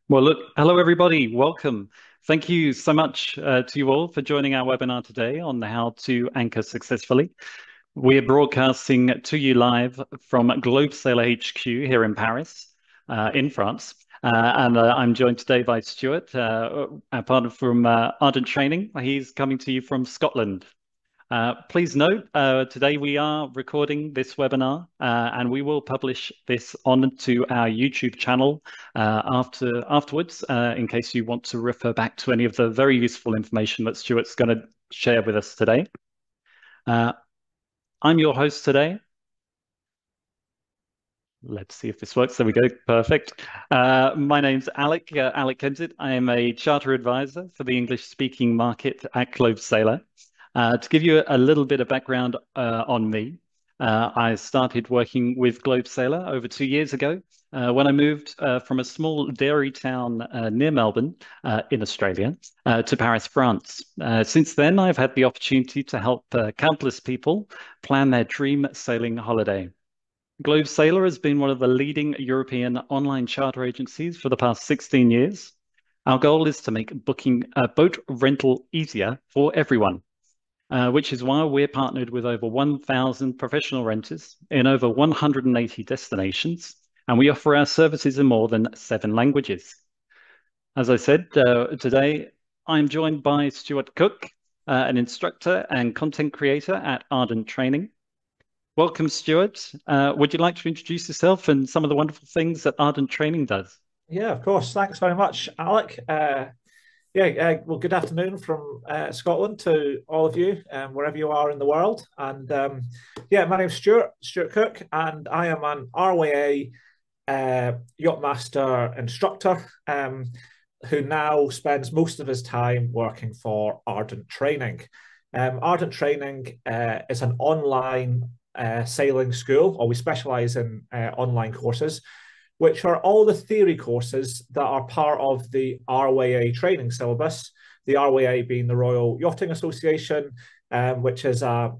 Well, look, hello everybody, welcome. Thank you so much to you all for joining our webinar today on how to anchor successfully. We're broadcasting to you live from GlobeSailor HQ here in Paris, in France. And I'm joined today by Stuart, our partner from Ardent Training. He's coming to you from Scotland. Please note, today we are recording this webinar and we will publish this onto our YouTube channel afterwards, in case you want to refer back to any of the very useful information that Stuart's going to share with us today. Uh, I'm your host today. Let's see if this works. There we go. Perfect. My name's Alec Kensit. I am a charter advisor for the English-speaking market at GlobeSailor. To give you a little bit of background on me, I started working with GlobeSailor over 2 years ago when I moved from a small dairy town near Melbourne in Australia to Paris, France. Since then, I've had the opportunity to help countless people plan their dream sailing holiday. GlobeSailor has been one of the leading European online charter agencies for the past 16 years. Our goal is to make booking a boat rental easier for everyone. Which is why we're partnered with over 1,000 professional renters in over 180 destinations, and we offer our services in more than 7 languages. As I said, today I'm joined by Stuart Cook, an instructor and content creator at Ardent Training. Welcome, Stuart. Would you like to introduce yourself and some of the wonderful things that Ardent Training does? Yeah, of course. Thanks very much, Alec. Well, good afternoon from Scotland to all of you, wherever you are in the world. And my name's Stuart Cook, and I am an RWA Yachtmaster instructor who now spends most of his time working for Ardent Training. Ardent Training is an online sailing school, or we specialise in online courses, which are all the theory courses that are part of the RWA training syllabus, the RWA being the Royal Yachting Association, which is a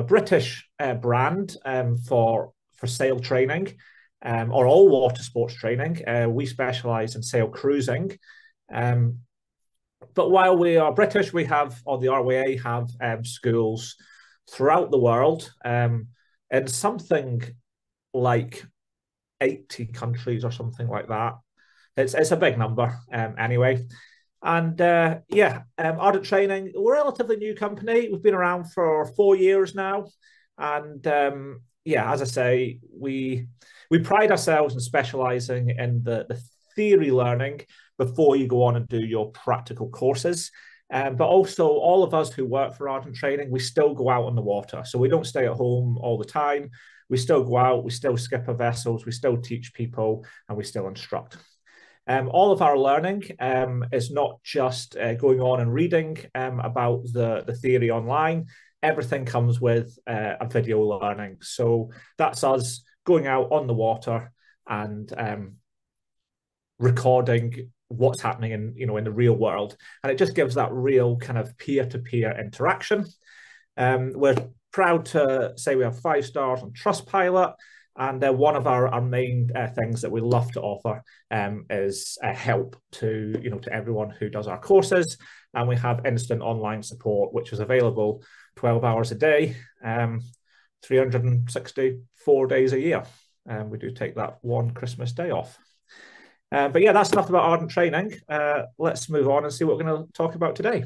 British brand for sail training, or all water sports training. We specialise in sail cruising. But while we are British, we have, or the RWA have schools throughout the world, in something like 80 countries or something like that. It's a big number anyway. And Ardent Training, we're a relatively new company. We've been around for 4 years now. And as I say, we pride ourselves in specialising in the theory learning before you go on and do your practical courses. But also all of us who work for Ardent Training, we still go out on the water. So we don't stay at home all the time. We still go out, we still skip our vessels, we still teach people, and we still instruct. All of our learning is not just going on and reading about the theory online. Everything comes with a video learning. So that's us going out on the water and recording what's happening in the real world. And it just gives that real kind of peer-to-peer interaction. We're proud to say we have 5 stars on Trustpilot, and one of our main things that we love to offer is help to everyone who does our courses, and we have instant online support, which is available 12 hours a day, 364 days a year. We do take that one Christmas day off. But yeah, that's enough about Ardent Training. Let's move on and see what we're going to talk about today.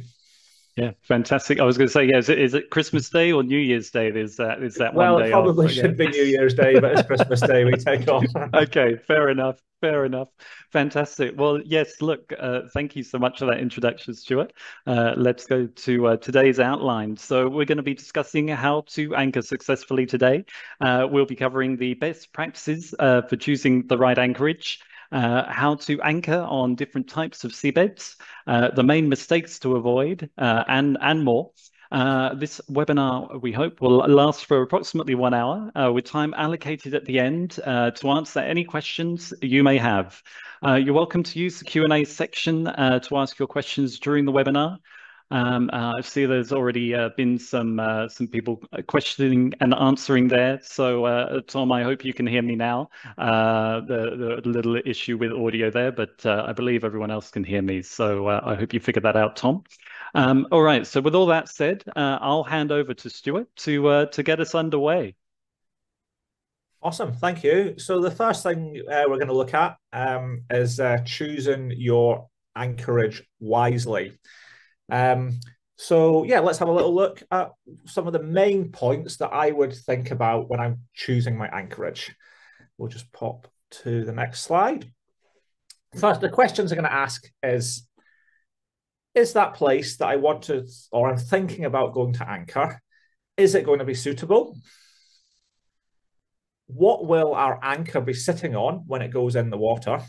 Yeah, fantastic. I was going to say, yeah, is it Christmas Day or New Year's Day? Is that Well, one it day off? probably Yeah. should be New Year's Day, but it's Christmas Day we take off. Okay, fair enough. Fair enough. Fantastic. Well, yes, look, thank you so much for that introduction, Stuart. Let's go to today's outline. So we're going to be discussing how to anchor successfully today. We'll be covering the best practices for choosing the right anchorage, how to anchor on different types of seabeds, the main mistakes to avoid, and more. This webinar, we hope, will last for approximately 1 hour, with time allocated at the end to answer any questions you may have. You're welcome to use the Q&A section to ask your questions during the webinar. I see there's already been some people questioning and answering there. So, Tom, I hope you can hear me now. The little issue with audio there, but I believe everyone else can hear me. So I hope you figured that out, Tom. All right. So with all that said, I'll hand over to Stuart to get us underway. Awesome, thank you. So the first thing we're going to look at is choosing your anchorage wisely. So yeah, let's have a little look at some of the main points that I would think about when I'm choosing my anchorage. We'll just pop to the next slide. First, the questions I'm going to ask is that place that I want to, or I'm thinking about going to anchor, is it going to be suitable? What will our anchor be sitting on when it goes in the water?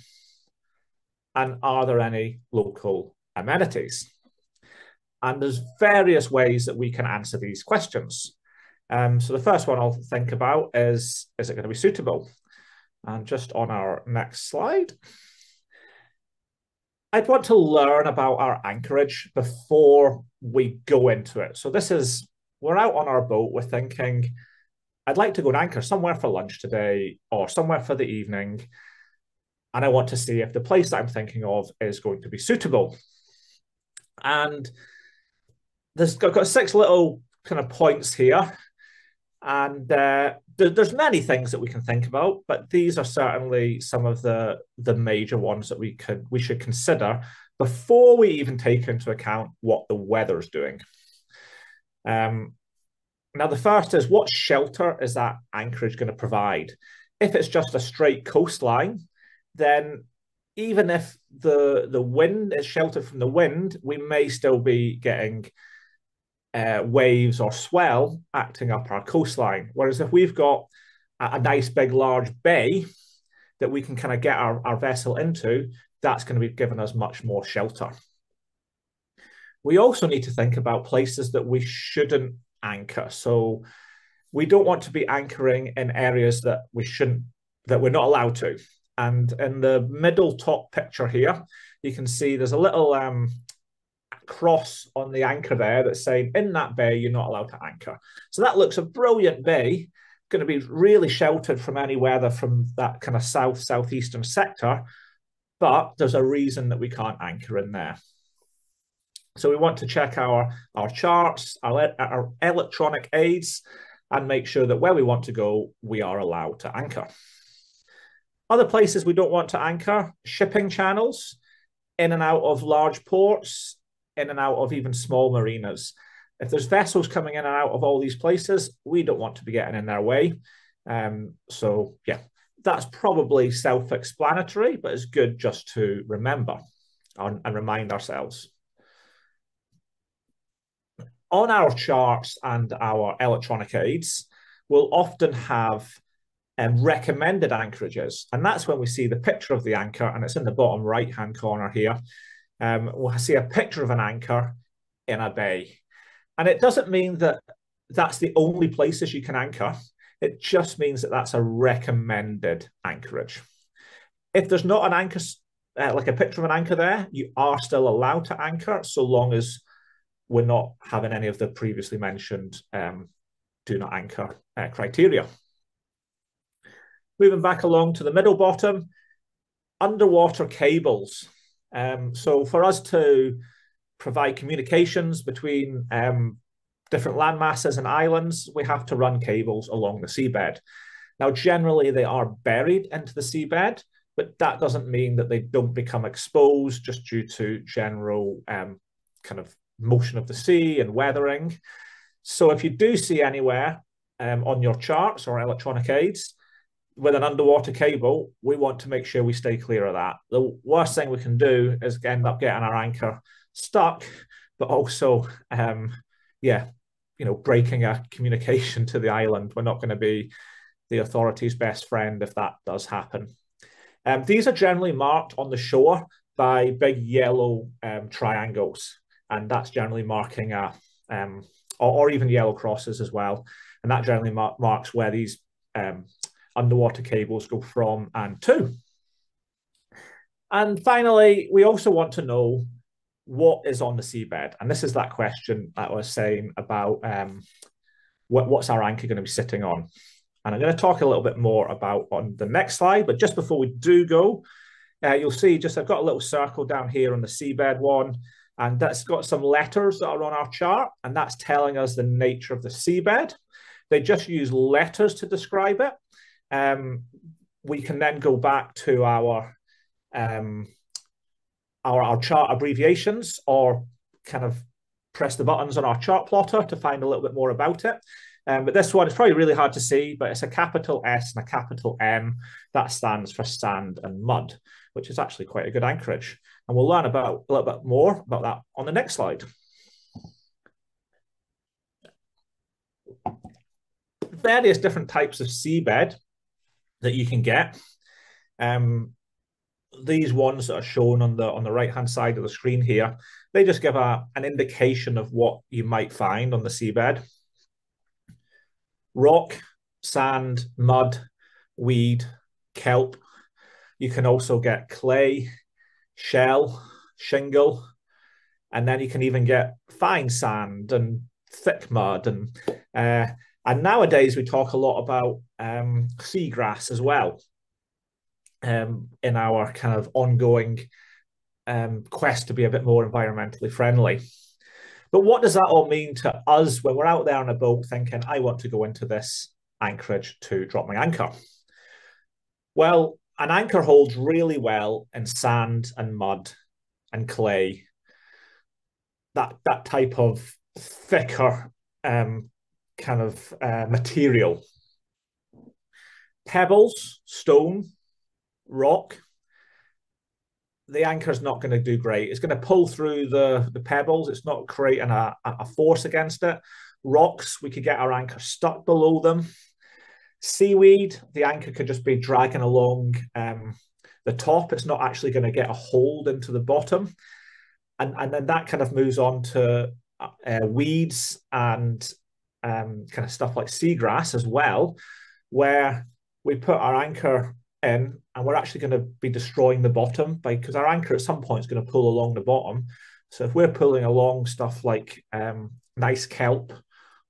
And are there any local amenities? And there's various ways that we can answer these questions. So the first one I'll think about is it going to be suitable? And just on our next slide, I'd want to learn about our anchorage before we go into it. So we're out on our boat, we're thinking, I'd like to go and anchor somewhere for lunch today or somewhere for the evening. And I want to see if the place that I'm thinking of is going to be suitable. And I've got 6 little kind of points here. And there's many things that we can think about, but these are certainly some of the major ones that we should consider before we even take into account what the weather's doing. Now, the first is, what shelter is that anchorage going to provide? If it's just a straight coastline, then even if the wind is sheltered from the wind, we may still be getting waves or swell acting up our coastline. Whereas if we've got a nice big large bay that we can kind of get our vessel into, that's going to be giving us much more shelter. We also need to think about places that we shouldn't anchor. So we don't want to be anchoring in areas that we're not allowed to. And in the middle top picture here, you can see there's a little cross on the anchor there that's saying, in that bay, you're not allowed to anchor. So that looks a brilliant bay, going to be really sheltered from any weather from that kind of southeastern sector, but there's a reason that we can't anchor in there. So we want to check our charts, our electronic aids, and make sure that where we want to go, we are allowed to anchor. Other places we don't want to anchor: shipping channels, in and out of large ports, in and out of even small marinas. If there's vessels coming in and out of all these places, we don't want to be getting in their way. So yeah, that's probably self-explanatory, but it's good just to remember and remind ourselves. On our charts and our electronic aids, we'll often have recommended anchorages. And that's when we see the picture of the anchor, and it's in the bottom right-hand corner here. We'll see a picture of an anchor in a bay. And it doesn't mean that that's the only places you can anchor. It just means that that's a recommended anchorage. If there's not an anchor, like a picture of an anchor there, you are still allowed to anchor so long as we're not having any of the previously mentioned do not anchor criteria. Moving back along to the middle bottom, underwater cables. So for us to provide communications between different land masses and islands, we have to run cables along the seabed. Now, generally, they are buried into the seabed, but that doesn't mean that they don't become exposed just due to general kind of motion of the sea and weathering. So if you do see anywhere on your charts or electronic aids with an underwater cable, we want to make sure we stay clear of that. The worst thing we can do is end up getting our anchor stuck, but also, breaking a communication to the island. We're not going to be the authorities' best friend if that does happen. These are generally marked on the shore by big yellow triangles, and that's generally marking or even yellow crosses as well. And that generally marks where these underwater cables go from and to. And finally, we also want to know what is on the seabed? And this is that question that I was saying about what's our anchor going to be sitting on? And I'm going to talk a little bit more about on the next slide. But just before we do go, you'll see just I've got a little circle down here on the seabed one, and that's got some letters that are on our chart, and that's telling us the nature of the seabed. They just use letters to describe it. We can then go back to our chart abbreviations, or kind of press the buttons on our chart plotter to find a little bit more about it. But this one is probably really hard to see, but it's a capital S and a capital M. That stands for sand and mud, which is actually quite a good anchorage. And we'll learn about a little bit more about that on the next slide. Various different types of seabed that you can get. These ones that are shown on the right-hand side of the screen here, they just give an indication of what you might find on the seabed. Rock, sand, mud, weed, kelp. You can also get clay, shell, shingle, and then you can even get fine sand and thick mud. And nowadays we talk a lot about seagrass as well, in our kind of ongoing quest to be a bit more environmentally friendly. But what does that all mean to us when we're out there on a boat thinking, I want to go into this anchorage to drop my anchor? Well, an anchor holds really well in sand and mud and clay, that type of thicker kind of material. Pebbles, stone, rock, the anchor's not going to do great. It's going to pull through the pebbles. It's not creating a force against it. Rocks, we could get our anchor stuck below them. Seaweed, the anchor could just be dragging along the top. It's not actually going to get a hold into the bottom. And then that kind of moves on to weeds and kind of stuff like seagrass as well, where we put our anchor in and we're actually going to be destroying the bottom, because our anchor at some point is going to pull along the bottom. So if we're pulling along stuff like nice kelp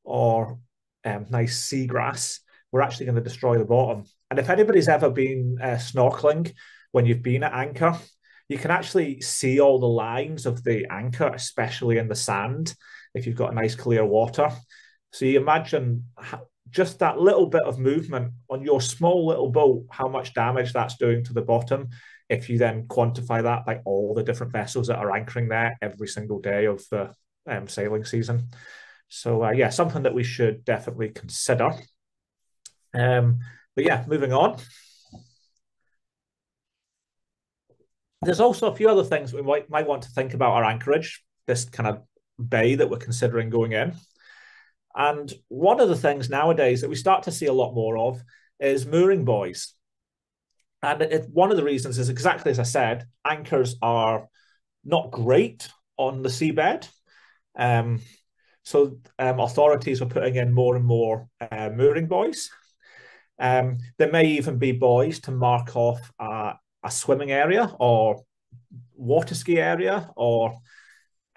or nice seagrass, we're actually going to destroy the bottom. And if anybody's ever been snorkeling when you've been at anchor, you can actually see all the lines of the anchor, especially in the sand, if you've got nice clear water. So you imagine just that little bit of movement on your small little boat, how much damage that's doing to the bottom, if you then quantify that by all the different vessels that are anchoring there every single day of the sailing season. So yeah, something that we should definitely consider. But yeah, moving on. There's also a few other things we might want to think about our anchorage, this kind of bay that we're considering going in. And one of the things nowadays that we start to see a lot more of is mooring buoys. And one of the reasons is exactly as I said, anchors are not great on the seabed. So authorities are putting in more and more mooring buoys. There may even be buoys to mark off a swimming area or water ski area, or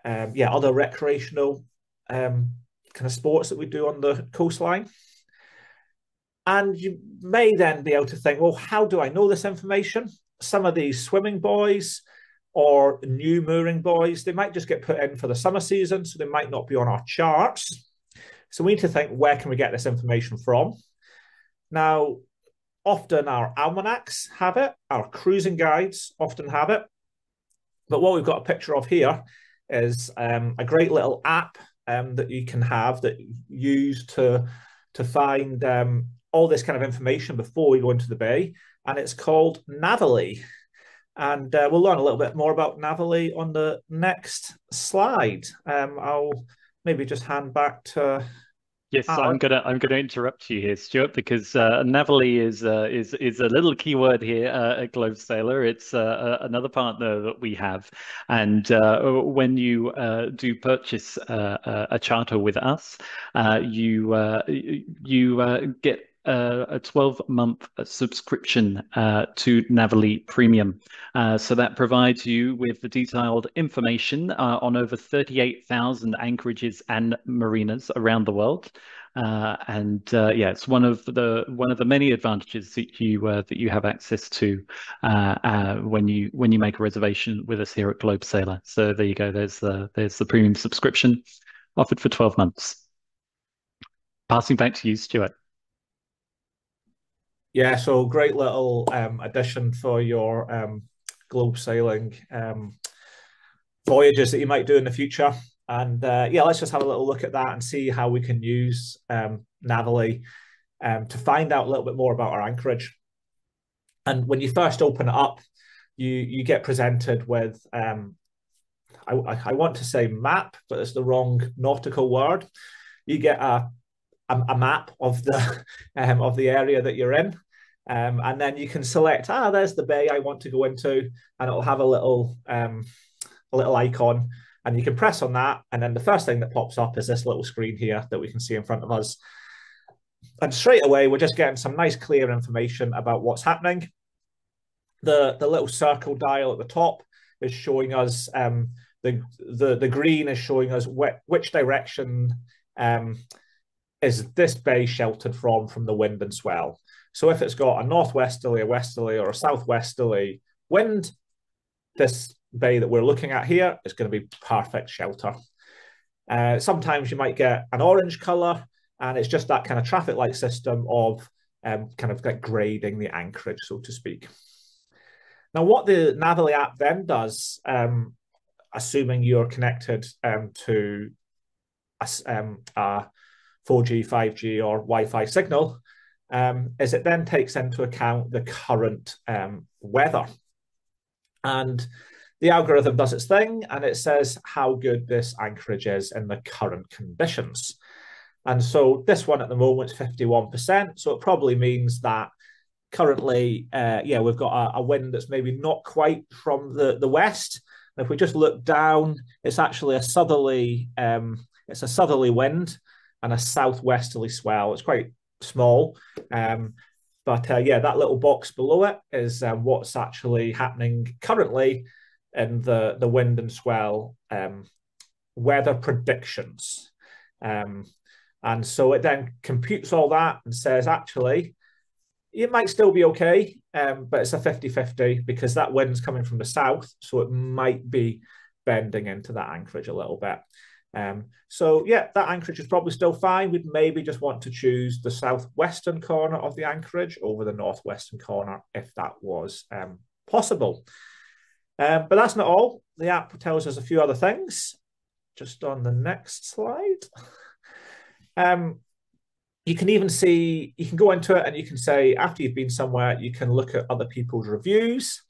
other recreational kind of sports that we do on the coastline. And you may then be able to think, well, how do I know this information? Some of these swimming buoys or new mooring buoys, they might just get put in for the summer season, so they might not be on our charts. So we need to think, where can we get this information from? Now, often our almanacs have it, our cruising guides often have it. But what we've got a picture of here is a great little app that you can have that you use to find all this kind of information before we go into the bay. And it's called Navily. And we'll learn a little bit more about Navily on the next slide. I'll maybe just hand back to Yes, Alec. I'm gonna interrupt you here, Stuart, because Navily is a little keyword here at GlobeSailor. It's another partner that we have, and when you do purchase a charter with us, you get a 12-month subscription to Navily Premium. So that provides you with the detailed information on over 38,000 anchorages and marinas around the world. Yeah, it's one of the many advantages that you have access to when you make a reservation with us here at GlobeSailor. So there you go. There's the premium subscription offered for 12 months. Passing back to you, Stuart. Yeah, so great little addition for your globe sailing voyages that you might do in the future. And yeah, let's just have a little look at that and see how we can use Navily to find out a little bit more about our anchorage. And when you first open it up, you get presented with I want to say map, but it's the wrong nautical word. You get a map of the area that you're in, and then you can select. There's the bay I want to go into, and it'll have a little icon, and you can press on that, and then the first thing that pops up is this little screen here that we can see in front of us. And straight away, we're just getting some nice, clear information about what's happening. The little circle dial at the top is showing us the green is showing us which direction is this bay sheltered from the wind and swell. So if it's got a northwesterly, a westerly, or a southwesterly wind, this bay that we're looking at here is going to be perfect shelter. Sometimes you might get an orange color, and it's just that kind of traffic light system of kind of like grading the anchorage, so to speak. Now, what the Navily app then does, assuming you're connected to a 4G, 5G, or Wi-Fi signal, is it then takes into account the current weather. And the algorithm does its thing, and it says how good this anchorage is in the current conditions. And so this one at the moment is 51%. So it probably means that currently, we've got a wind that's maybe not quite from the west. And if we just look down, it's actually a southerly wind and a southwesterly swell. It's quite small, but that little box below it is what's actually happening currently in the wind and swell weather predictions. And so it then computes all that and says, actually, it might still be okay, but it's a 50-50 because that wind's coming from the south, so it might be bending into that anchorage a little bit. That anchorage is probably still fine. We'd maybe just want to choose the southwestern corner of the anchorage over the northwestern corner if that was possible. But that's not all. The app tells us a few other things. Just on the next slide. You can even see, you can go into it and you can say, after you've been somewhere, you can look at other people's reviews.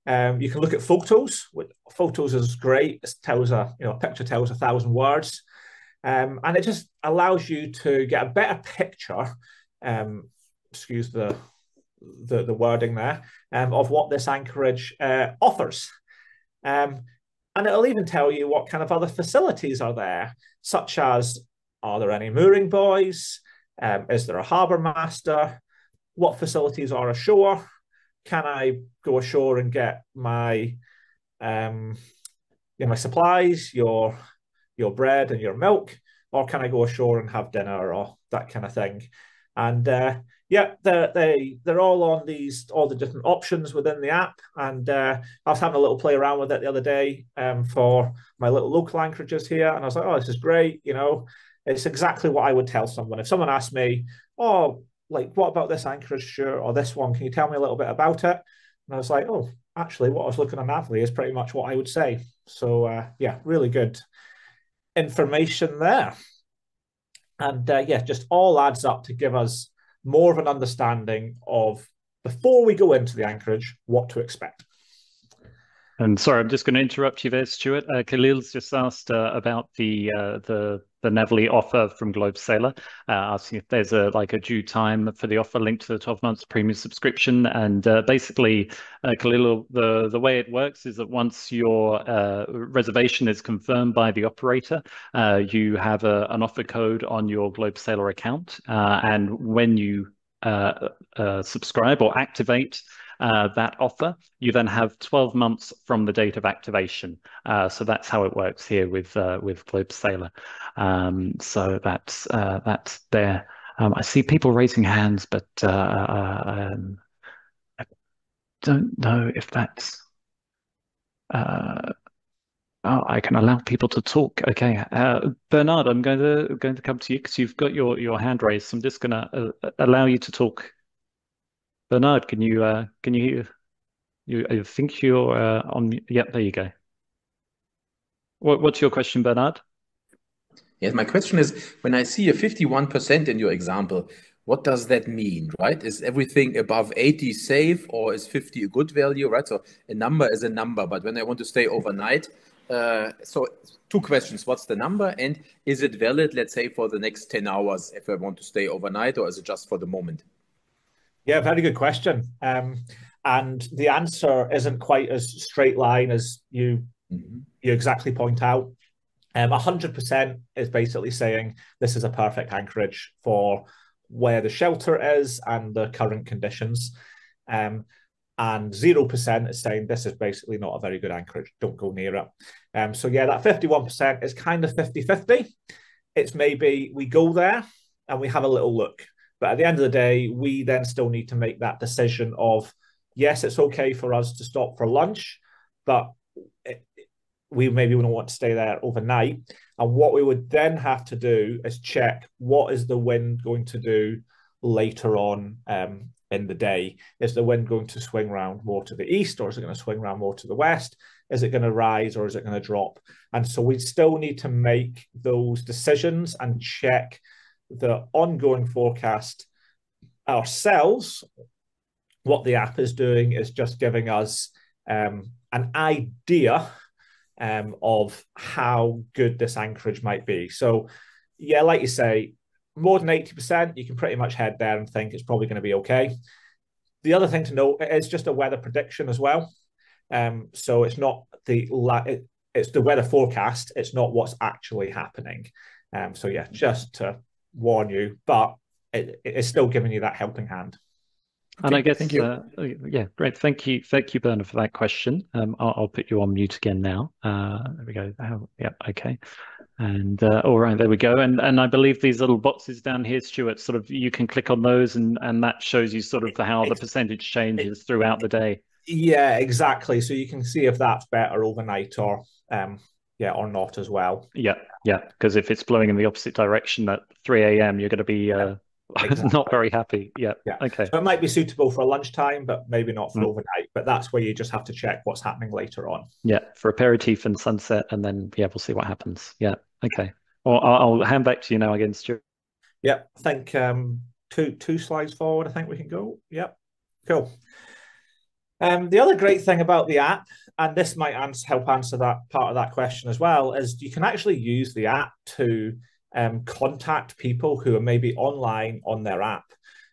You can look at photos. Photos is great. It tells a picture tells 1,000 words. And it just allows you to get a better picture, excuse the wording there, of what this anchorage offers. And it'll even tell you what kind of other facilities are there, such as, are there any mooring buoys? Is there a harbour master? What facilities are ashore? Can I go ashore and get my my supplies, your bread and your milk, or can I go ashore and have dinner or that kind of thing? And they're all on all the different options within the app. And I was having a little play around with it the other day for my little local anchorages here, and I was like, oh, this is great, It's exactly what I would tell someone. If someone asked me, oh, like, what about this anchorage or this one? Can you tell me a little bit about it? And I was like, oh, actually, what I was looking at Navily is pretty much what I would say. So, really good information there. And, just all adds up to give us more of an understanding of, before we go into the anchorage, what to expect. And sorry, I'm just going to interrupt you there, Stuart. Khalil's just asked about the Navily offer from GlobeSailor, asking if there's a due time for the offer linked to the 12 months premium subscription. And basically, Khalil, the way it works is that once your reservation is confirmed by the operator, you have an offer code on your GlobeSailor account, and when you subscribe or activate that offer, you then have 12 months from the date of activation. So that's how it works here with GlobeSailor. So that's there. I see people raising hands, but I don't know if that's. Oh, I can allow people to talk. Okay, Bernard, I'm going to come to you because you've got your hand raised. So I'm just going to allow you to talk. Bernard, can you hear? I think you're on. Yep, there you go. What's your question, Bernard? Yes, my question is, when I see a 51% in your example, what does that mean, right? Is everything above 80 safe, or is 50 a good value, right? So a number is a number, but when I want to stay overnight, so two questions. What's the number, and is it valid, let's say, for the next 10 hours if I want to stay overnight, or is it just for the moment? Yeah, very good question. And the answer isn't quite as straight line as you exactly point out. 100% is basically saying this is a perfect anchorage for where the shelter is and the current conditions. And 0% is saying this is basically not a very good anchorage. Don't go near it. So yeah, that 51% is kind of 50-50. It's maybe we go there and we have a little look. But at the end of the day, we then still need to make that decision of, yes, it's okay for us to stop for lunch, but we maybe don't want to stay there overnight. And what we would then have to do is check what is the wind going to do later on in the day. Is the wind going to swing around more to the east, or is it going to swing around more to the west? Is it going to rise, or is it going to drop? And so we still need to make those decisions and check the ongoing forecast ourselves. What the app is doing is just giving us an idea of how good this anchorage might be. So, yeah, like you say, more than 80%, you can pretty much head there and think it's probably going to be okay. The other thing to note is just a weather prediction as well. So it's not it's the weather forecast. It's not what's actually happening. So yeah, just to warn you, but it's still giving you that helping hand. Okay, and I guess, thank you. Yeah, great. Thank you, Bernard, for that question. I'll put you on mute again now. There we go. Yeah, okay. And all right, there we go. And I believe these little boxes down here, Stuart, sort of you can click on those, and that shows you sort of how the percentage changes throughout the day. Yeah, exactly. So you can see if that's better overnight or or not as well. Yeah, because if it's blowing in the opposite direction at 3 a.m., you're going to be exactly. Not very happy. Yeah. Okay. So it might be suitable for lunchtime, but maybe not for overnight. But that's where you just have to check what's happening later on. Yeah, for aperitif and sunset, and then we'll see what happens. Yeah. Okay. Well, I'll hand back to you now again, Stuart. Yep. I think two slides forward. I think we can go. Yep. Cool. The other great thing about the app, and this might help answer that part of that question as well, is you can actually use the app to contact people who are maybe online on their app.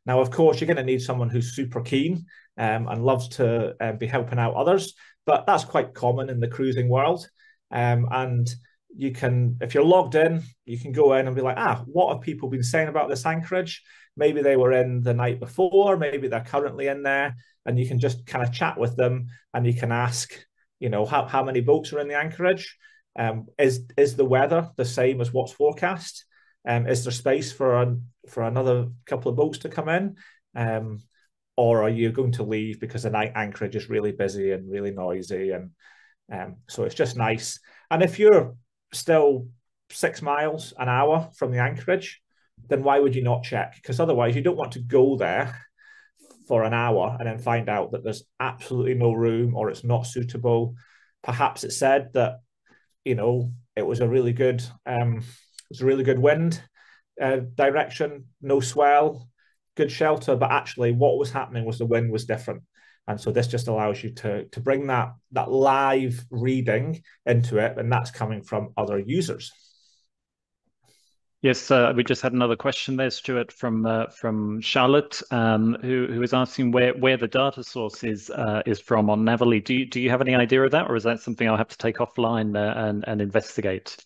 Now, of course, you're going to need someone who's super keen and loves to be helping out others, but that's quite common in the cruising world. And you can, if you're logged in, you can go in and be like, what have people been saying about this anchorage? Maybe they were in the night before, maybe they're currently in there, and you can just kind of chat with them, and you can ask, how many boats are in the anchorage? Is the weather the same as what's forecast? Is there space for another couple of boats to come in? Or are you going to leave because the night anchorage is really busy and really noisy? And so it's just nice. And if you're still 6 miles an hour from the anchorage, then why would you not check? Because otherwise you don't want to go there for an hour and then find out that there's absolutely no room or it's not suitable. Perhaps it said that it was a really good wind direction, no swell, good shelter, but actually what was happening was the wind was different. And so this just allows you to bring that live reading into it, and that's coming from other users. Yes, we just had another question there, Stuart, from Charlotte, who is asking where the data source is from on Navily. Do you have any idea of that, or is that something I'll have to take offline and investigate?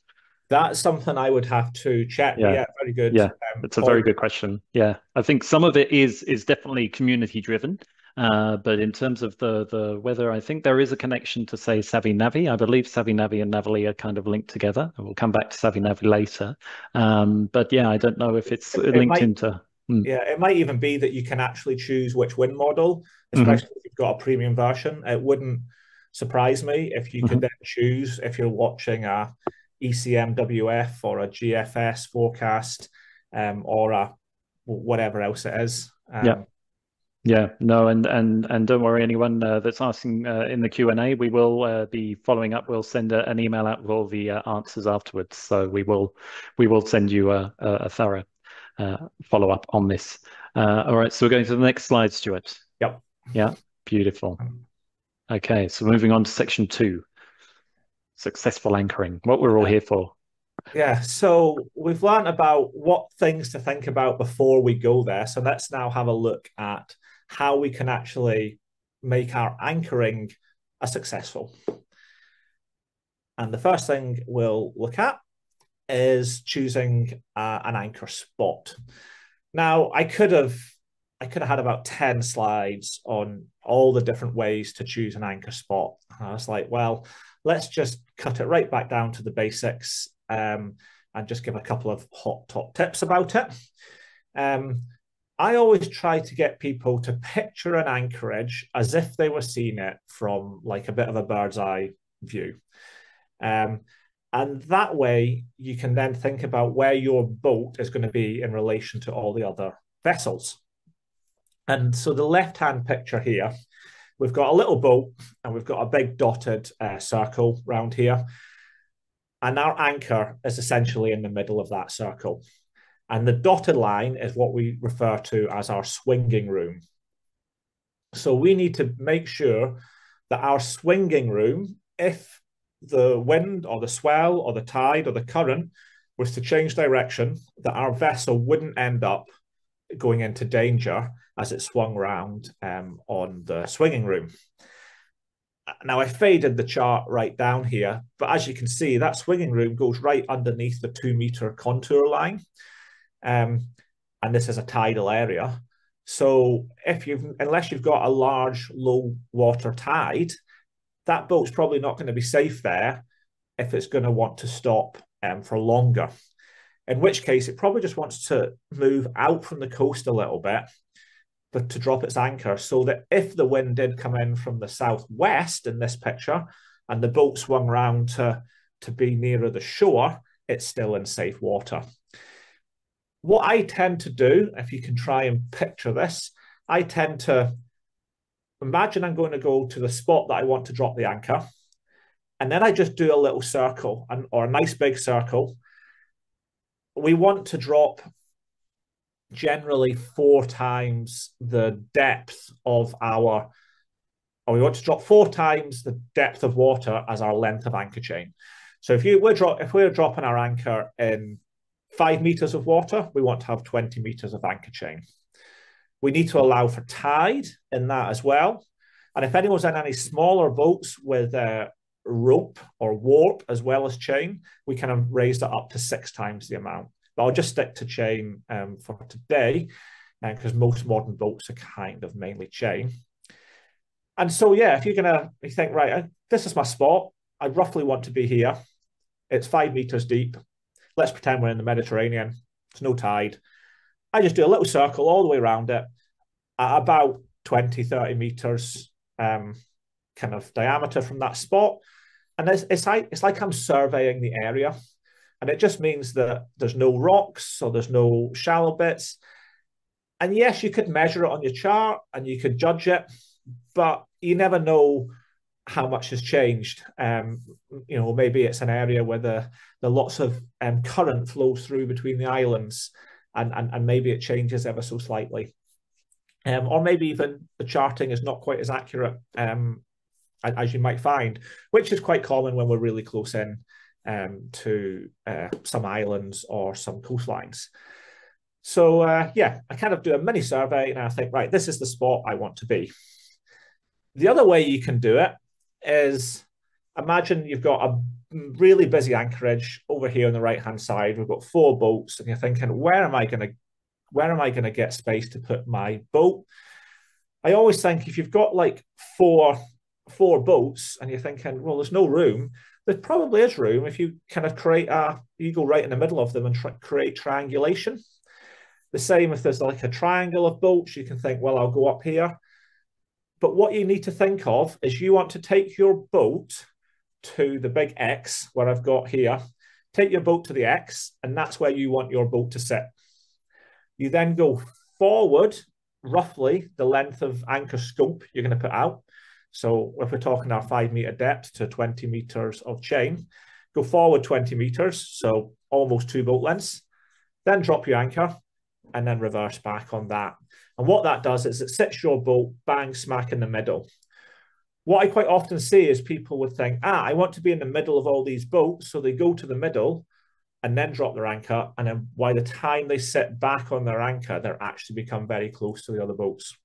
That's something I would have to check. But Yeah. yeah, very good Yeah, it's a very point. good question. Yeah, I think some of it is definitely community driven, but in terms of the weather, I think there is a connection to say Savvy Navi. I believe Savvy Navi and Navily are kind of linked together, and we'll come back to Savvy Navi later. But yeah, I don't know if it's It linked might, into. Mm, yeah, it might even be that you can actually choose which wind model, mhm, especially if you've got a premium version. It wouldn't surprise me if you could mhm. then choose if you're watching a ECMWF or a GFS forecast, or a whatever else it is. Yeah. Yeah, no, and don't worry, anyone that's asking in the Q&A, we will be following up. We'll send an email out with all the answers afterwards. So we will send you a thorough follow up on this. All right, so we're going to the next slide, Stuart. Yep. Yeah, beautiful. Okay, so moving on to section 2, successful anchoring. What we're all here for. Yeah, so we've learned about what things to think about before we go there. So let's now have a look at how we can actually make our anchoring a successful. And the first thing we'll look at is choosing an anchor spot. Now, I could have had about 10 slides on all the different ways to choose an anchor spot. And I was like, well, let's just cut it right back down to the basics, and just give a couple of hot top tips about it. I always try to get people to picture an anchorage as if they were seeing it from like a bit of a bird's eye view. And that way you can then think about where your boat is going to be in relation to all the other vessels. And so the left-hand picture here, we've got a little boat and we've got a big dotted circle around here. And our anchor is essentially in the middle of that circle. And the dotted line is what we refer to as our swinging room. So we need to make sure that our swinging room, if the wind or the swell or the tide or the current was to change direction, that our vessel wouldn't end up going into danger as it swung around on the swinging room. Now, I faded the chart right down here, but as you can see, that swinging room goes right underneath the 2-meter contour line. And this is a tidal area. So unless you've got a large low water tide, that boat's probably not going to be safe there if it's going to want to stop for longer. In which case, it probably just wants to move out from the coast a little bit, but to drop its anchor, so that if the wind did come in from the southwest in this picture and the boat swung round to be nearer the shore, it's still in safe water. What I tend to do, if you can try and picture this, I tend to imagine I'm going to go to the spot that I want to drop the anchor, and then I just do a little circle or a nice big circle. We want to drop generally 4 times the depth of or we want to drop 4 times the depth of water as our length of anchor chain. So if we're dropping our anchor in 5 meters of water, we want to have 20 meters of anchor chain. We need to allow for tide in that as well. And if anyone's in any smaller boats with rope or warp as well as chain, we kind of raise that up to 6 times the amount. But I'll just stick to chain for today, because most modern boats are kind of mainly chain. And so, yeah, if you think, right, this is my spot, I roughly want to be here. It's 5 meters deep. Let's pretend we're in the Mediterranean. There's no tide. I just do a little circle all the way around it at about 20, 30 meters kind of diameter from that spot. And it's like I'm surveying the area. And it just means that there's no rocks, so there's no shallow bits. And yes, you could measure it on your chart and you could judge it, but you never know how much has changed. Maybe it's an area where the lots of current flows through between the islands, and maybe it changes ever so slightly. Or maybe even the charting is not quite as accurate as you might find, which is quite common when we're really close in to some islands or some coastlines. So I kind of do a mini survey and I think, right, this is the spot I want to be. The other way you can do it is, imagine you've got really busy anchorage over here on the right-hand side. We've got 4 boats, and you're thinking, where am I going to get space to put my boat? I always think if you've got like four boats and you're thinking, well, there's no room, there probably is room if you kind of you go right in the middle of them and create triangulation. The same if there's like a triangle of boats, you can think, well, I'll go up here. But what you need to think of is you want to take your boat to the big X, where I've got here. Take your boat to the X, and that's where you want your boat to sit. You then go forward, roughly the length of anchor scope you're going to put out. So if we're talking our 5 meter depth to 20 meters of chain, go forward 20 meters, so almost 2 boat lengths, then drop your anchor, and then reverse back on that. And what that does is it sits your boat bang smack in the middle. What I quite often see is people would think, I want to be in the middle of all these boats. So they go to the middle and then drop their anchor. And then by the time they sit back on their anchor, they're actually become very close to the other boats.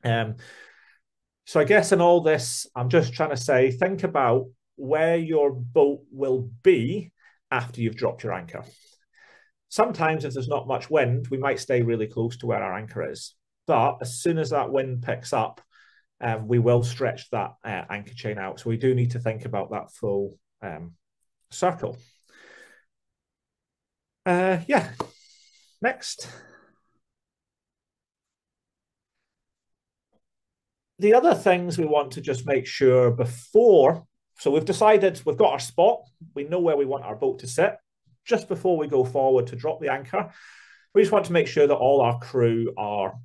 So I guess in all this, I'm just trying to say, think about where your boat will be after you've dropped your anchor. Sometimes if there's not much wind, we might stay really close to where our anchor is. But as soon as that wind picks up, we will stretch that anchor chain out. So we do need to think about that full circle. Yeah, next. The other things we want to just make sure before, so we've decided we've got our spot, we know where we want our boat to sit. Just before we go forward to drop the anchor, we just want to make sure that all our crew are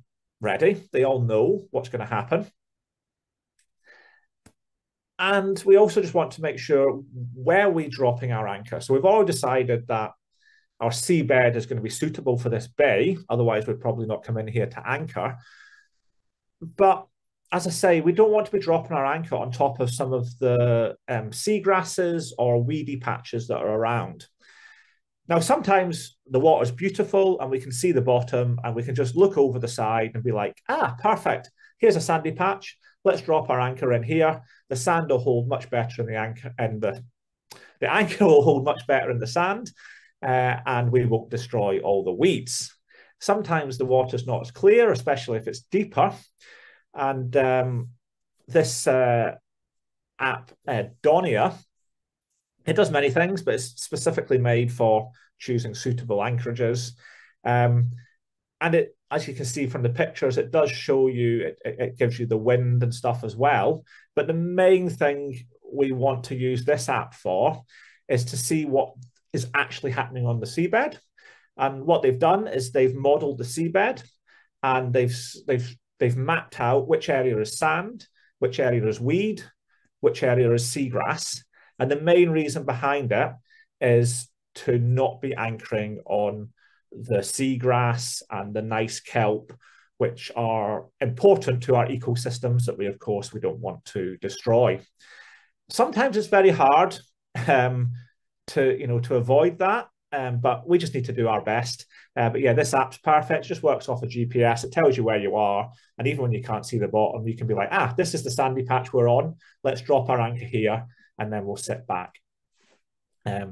ready. They all know what's going to happen. And we also just want to make sure where we're dropping our anchor. So we've already decided that our seabed is going to be suitable for this bay. Otherwise, we'd probably not come in here to anchor. But as I say, we don't want to be dropping our anchor on top of some of the seagrasses or weedy patches that are around. Now, sometimes the water's beautiful and we can see the bottom and we can just look over the side and be like, perfect. Here's a sandy patch. Let's drop our anchor in here. The sand will hold much better in the anchor, and the anchor will hold much better in the sand, and we won't destroy all the weeds. Sometimes the water's not as clear, especially if it's deeper. And this app, Donia, it does many things, but it's specifically made for choosing suitable anchorages. And it, as you can see from the pictures, it does show you, it gives you the wind and stuff as well. But the main thing we want to use this app for is to see what is actually happening on the seabed. And what they've done is they've modeled the seabed, and they've mapped out which area is sand, which area is weed, which area is seagrass. And the main reason behind it is to not be anchoring on the seagrass and the nice kelp, which are important to our ecosystems that we, of course, we don't want to destroy. Sometimes it's very hard to avoid that, but we just need to do our best. But yeah, this app's perfect. It just works off a GPS. It tells you where you are. And even when you can't see the bottom, you can be like, this is the sandy patch we're on. Let's drop our anchor here, and then we'll sit back.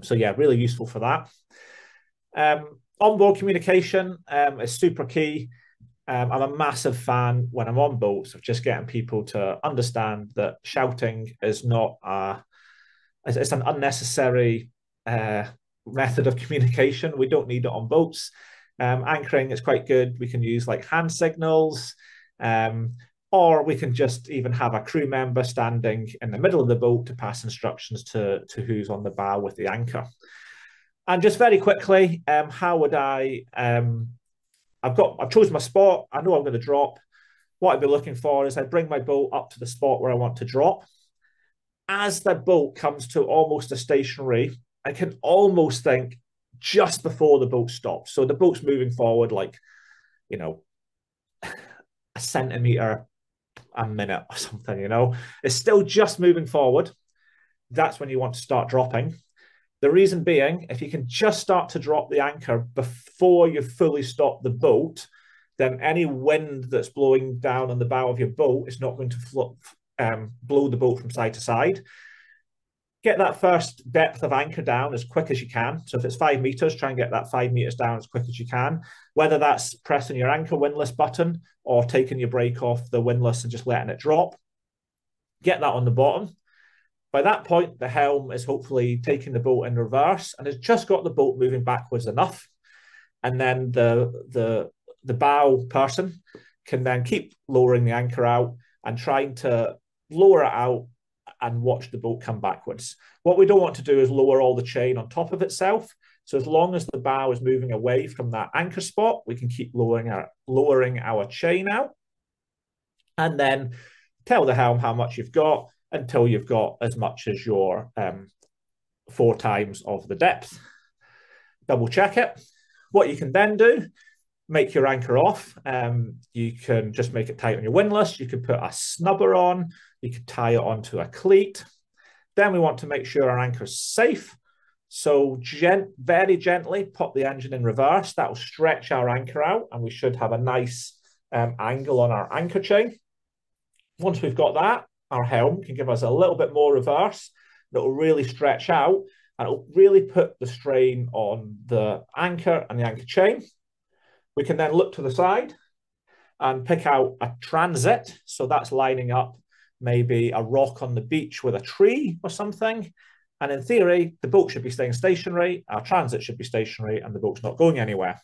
So yeah, really useful for that. Onboard communication is super key. I'm a massive fan when I'm on boats of just getting people to understand that shouting is not it's an unnecessary method of communication. We don't need it on boats. Anchoring is quite good. We can use like hand signals, or we can just even have a crew member standing in the middle of the boat to pass instructions to who's on the bow with the anchor. And just very quickly, how would I've chosen my spot. I know I'm going to drop. What I'd be looking for is I'd bring my boat up to the spot where I want to drop. As the boat comes to almost a stationary, I can almost think just before the boat stops. So the boat's moving forward like, a centimetre a minute or something, It's still just moving forward. That's when you want to start dropping. The reason being, if you can just start to drop the anchor before you fully stop the boat, then any wind that's blowing down on the bow of your boat is not going to blow the boat from side to side. get that first depth of anchor down as quick as you can. So if it's 5 meters, try and get that 5 meters down as quick as you can, whether that's pressing your anchor windlass button or taking your brake off the windlass and just letting it drop. Get that on the bottom. By that point, the helm is hopefully taking the boat in reverse and has just got the boat moving backwards enough. And then the bow person can then keep lowering the anchor out and trying to lower it out and watch the boat come backwards. What we don't want to do is lower all the chain on top of itself. So as long as the bow is moving away from that anchor spot, we can keep lowering our chain out. And then tell the helm how much you've got until you've got as much as your 4 times of the depth. Double check it. What you can then do, make your anchor off. You can just make it tight on your windlass. You could put a snubber on. You could tie it onto a cleat. Then we want to make sure our anchor is safe. So very gently pop the engine in reverse. That will stretch our anchor out and we should have a nice angle on our anchor chain. Once we've got that, our helm can give us a little bit more reverse. That will really stretch out and it'll really put the strain on the anchor and the anchor chain. We can then look to the side and pick out a transit. So that's lining up maybe a rock on the beach with a tree or something. And in theory, the boat should be staying stationary, our transit should be stationary, and the boat's not going anywhere.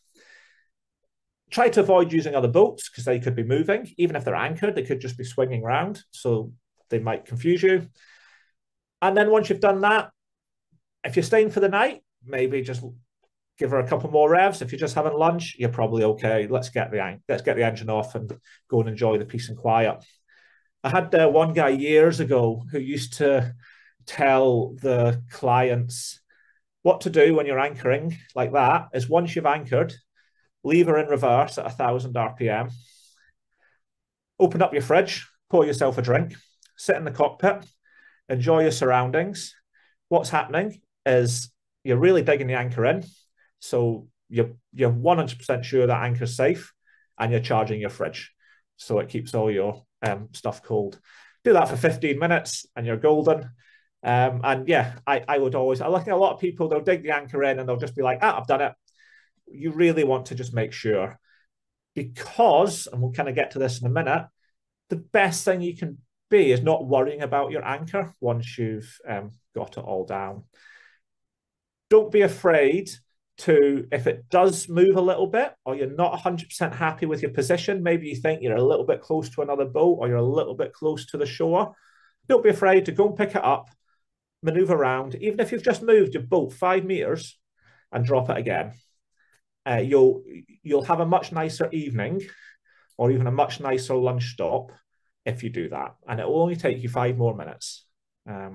Try to avoid using other boats because they could be moving. Even if they're anchored, they could just be swinging around. So they might confuse you. And then once you've done that, if you're staying for the night, maybe just give her a couple more revs. If you're just having lunch, you're probably okay. Let's get the engine off and go and enjoy the peace and quiet. I had one guy years ago who used to tell the clients what to do when you're anchoring like that is once you've anchored, leave her in reverse at 1,000 RPM, open up your fridge, pour yourself a drink, sit in the cockpit, enjoy your surroundings. What's happening is you're really digging the anchor in. So you're 100% sure that anchor's safe and you're charging your fridge. So it keeps all your stuff cold. Do that for 15 minutes and you're golden. And yeah, I would always, I look at a lot of people, they'll dig the anchor in and they'll just be like, I've done it. You really want to just make sure because, and we'll kind of get to this in a minute, the best thing you can be is not worrying about your anchor once you've got it all down. Don't be afraid to, if it does move a little bit or you're not 100% happy with your position, maybe you think you're a little bit close to another boat or you're a little bit close to the shore, don't be afraid to go and pick it up, maneuver around, even if you've just moved your boat 5 meters and drop it again. You'll have a much nicer evening or even a much nicer lunch stop if you do that. And it will only take you 5 more minutes. Yeah,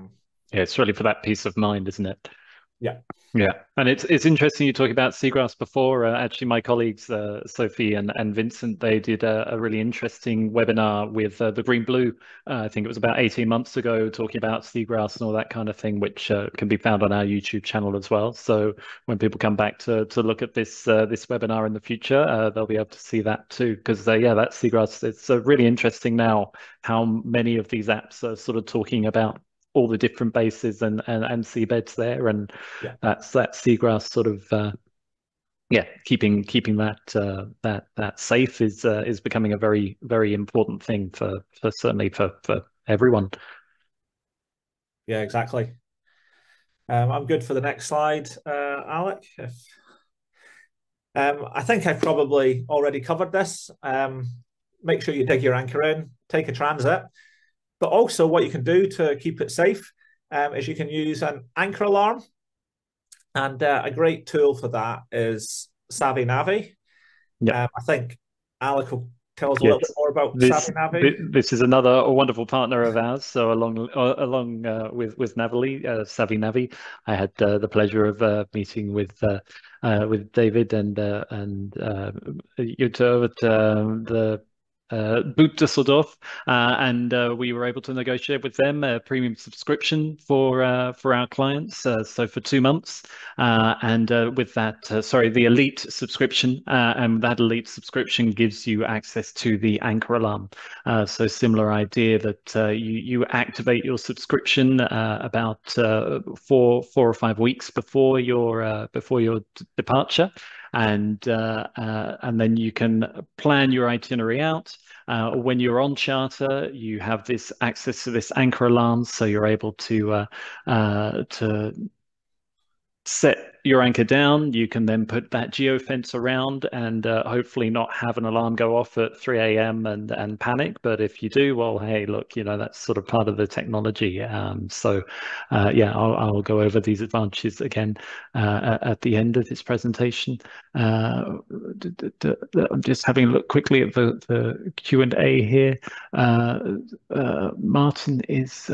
it's really for that peace of mind, isn't it? Yeah. Yeah, and it's interesting you talk about seagrass before. Actually, my colleagues Sophie and Vincent, they did a really interesting webinar with the Green Blue. I think it was about 18 months ago, talking about seagrass and all that kind of thing, which can be found on our YouTube channel as well. So when people come back to look at this this webinar in the future, they'll be able to see that too. Because yeah, that seagrass, it's really interesting now how many of these apps are sort of talking about all the different bases and seabeds there, and yeah, that seagrass sort of keeping that safe is becoming a very, very important thing for certainly for everyone. Yeah, exactly. I'm good for the next slide, Alec. I think I've probably already covered this. Make sure you dig your anchor in, take a transit. But also what you can do to keep it safe is you can use an anchor alarm. And a great tool for that is Navily. Yeah. I think Alec will tell us a little bit more about Navily. This is another wonderful partner of ours. So along with Navily, Navily, I had the pleasure of meeting with David and Jutta at Boot Düsseldorf, and we were able to negotiate with them a premium subscription for our clients. So for 2 months, and with that, the elite subscription, and that elite subscription gives you access to the anchor alarm. So similar idea that you activate your subscription about 4 or 5 weeks before your departure, and then you can plan your itinerary out. When you're on charter, you have this access to this anchor alarm, so you're able to set your anchor down. You can then put that geofence around and hopefully not have an alarm go off at 3 a.m. and panic. But if you do, well, hey, look, that's sort of part of the technology. I'll go over these advantages again at the end of this presentation. I'm just having a look quickly at the Q&A here. Martin is...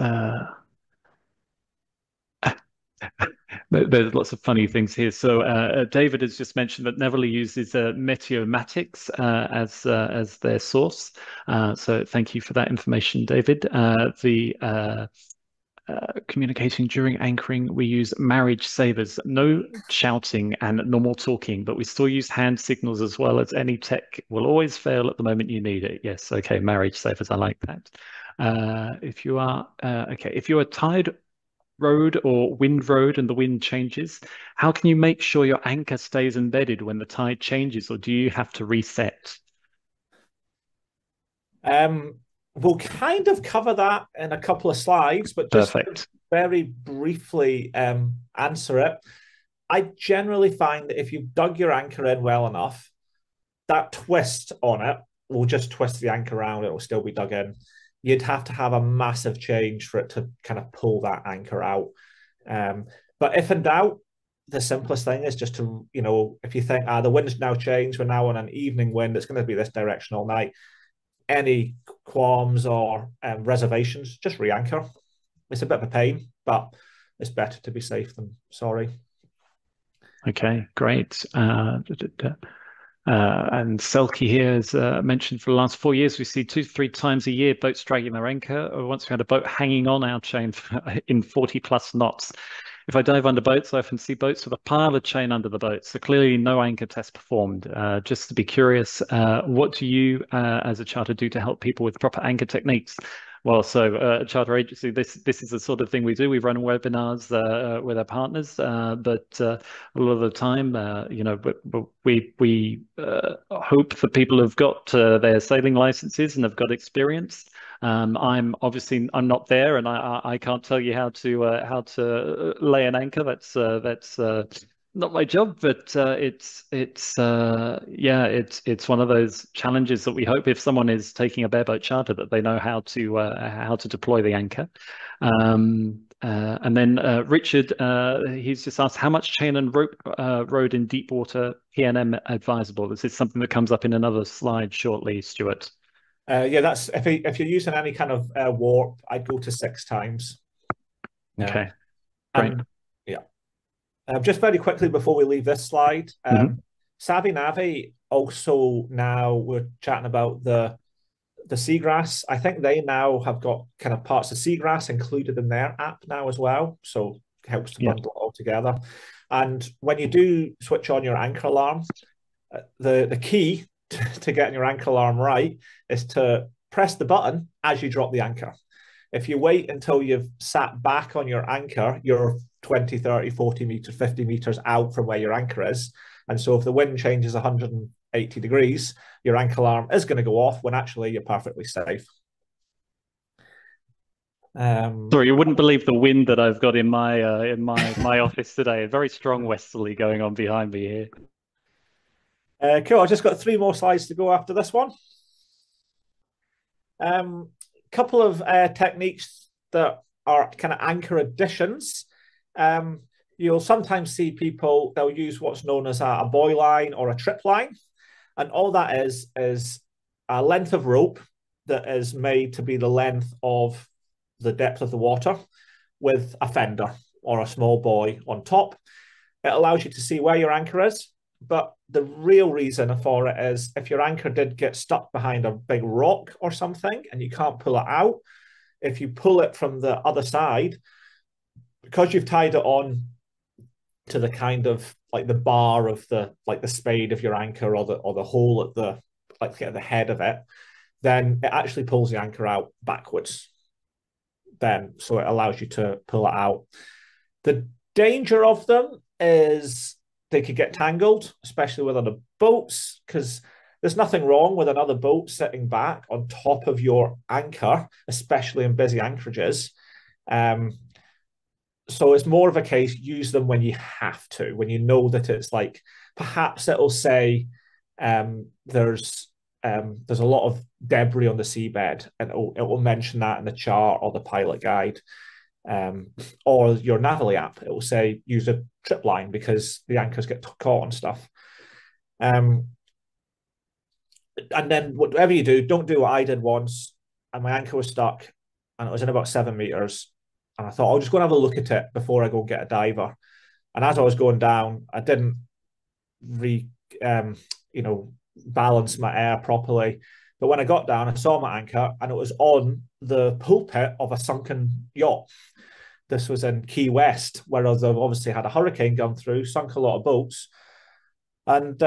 There's lots of funny things here. So David has just mentioned that Navily uses Meteomatics as their source. So thank you for that information, David. The communicating during anchoring, we use marriage savers. No shouting and normal talking, but we still use hand signals as well, as any tech will always fail at the moment you need it. Yes, okay, marriage savers, I like that. If you are tied road or wind road and the wind changes, how can you make sure your anchor stays embedded when the tide changes, or do you have to reset? We'll kind of cover that in a couple of slides, but just Perfect. very briefly answer it. I generally find that if you've dug your anchor in well enough, that twist on it will just twist the anchor around. It will still be dug in. You'd have to have a massive change for it to kind of pull that anchor out. But if in doubt, the simplest thing is just to, if you think, the wind's now changed, we're now on an evening wind, it's going to be this direction all night. Any qualms or reservations, just re-anchor. It's a bit of a pain, but it's better to be safe than sorry. Okay, great. And Selkie here has mentioned for the last 4 years, we see 2 to 3 times a year boats dragging their anchor. Once we had a boat hanging on our chain in 40 plus knots. If I dive under boats, I often see boats with a pile of chain under the boat. So clearly no anchor test performed. Just to be curious, what do you as a charter do to help people with proper anchor techniques? Well, so charter agency, this is the sort of thing we do. We run webinars with our partners, but a lot of the time, we hope that people have got their sailing licenses and have got experience. I'm not there, and I can't tell you how to lay an anchor. That's not my job, but it's one of those challenges that we hope if someone is taking a bareboat charter that they know how to deploy the anchor. And then Richard, he's just asked how much chain and rope rode in deep water PNM advisable. This is something that comes up in another slide shortly, Stuart. That's if you're using any kind of warp, I'd go to 6 times. Okay, great. Just very quickly before we leave this slide, Savvy Navi also, now we're chatting about the seagrass. I think they now have got kind of parts of seagrass included in their app now as well, so it helps to bundle it all together. And when you do switch on your anchor alarm, the key to getting your anchor alarm right is to press the button as you drop the anchor. If you wait until you've sat back on your anchor, you're 20, 30, 40 meters, 50 meters out from where your anchor is. And so if the wind changes 180 degrees, your anchor alarm is going to go off when actually you're perfectly safe. Sorry, you wouldn't believe the wind that I've got in my office today. A very strong westerly going on behind me here. Cool. I've just got 3 more slides to go after this one. Couple of techniques that are kind of anchor additions. You'll sometimes see people, they'll use what's known as a buoy line or a trip line. And all that is a length of rope that is made to be the length of the depth of the water with a fender or a small buoy on top. It allows you to see where your anchor is. But the real reason for it is if your anchor did get stuck behind a big rock or something and you can't pull it out, if you pull it from the other side, because you've tied it on to the kind of like the bar of the spade of your anchor, or the hole at the the head of it, then it actually pulls the anchor out backwards. Then so it allows you to pull it out. The danger of them is they could get tangled, especially with other boats, because there's nothing wrong with another boat sitting back on top of your anchor, especially in busy anchorages. So it's more of a case, use them when you have to, when you know that it's like, perhaps it'll say there's a lot of debris on the seabed, and it will mention that in the chart or the pilot guide. Or your Navily app, it will say use a trip line because the anchors get caught on stuff. And then whatever you do, don't do what I did once. And my anchor was stuck and it was in about 7 meters. And I thought, I'll just go and have a look at it before I go get a diver. And as I was going down, I didn't balance my air properly. But when I got down, I saw my anchor and it was on the pulpit of a sunken yacht. This was in Key West, where they've obviously had a hurricane come through, sunk a lot of boats. And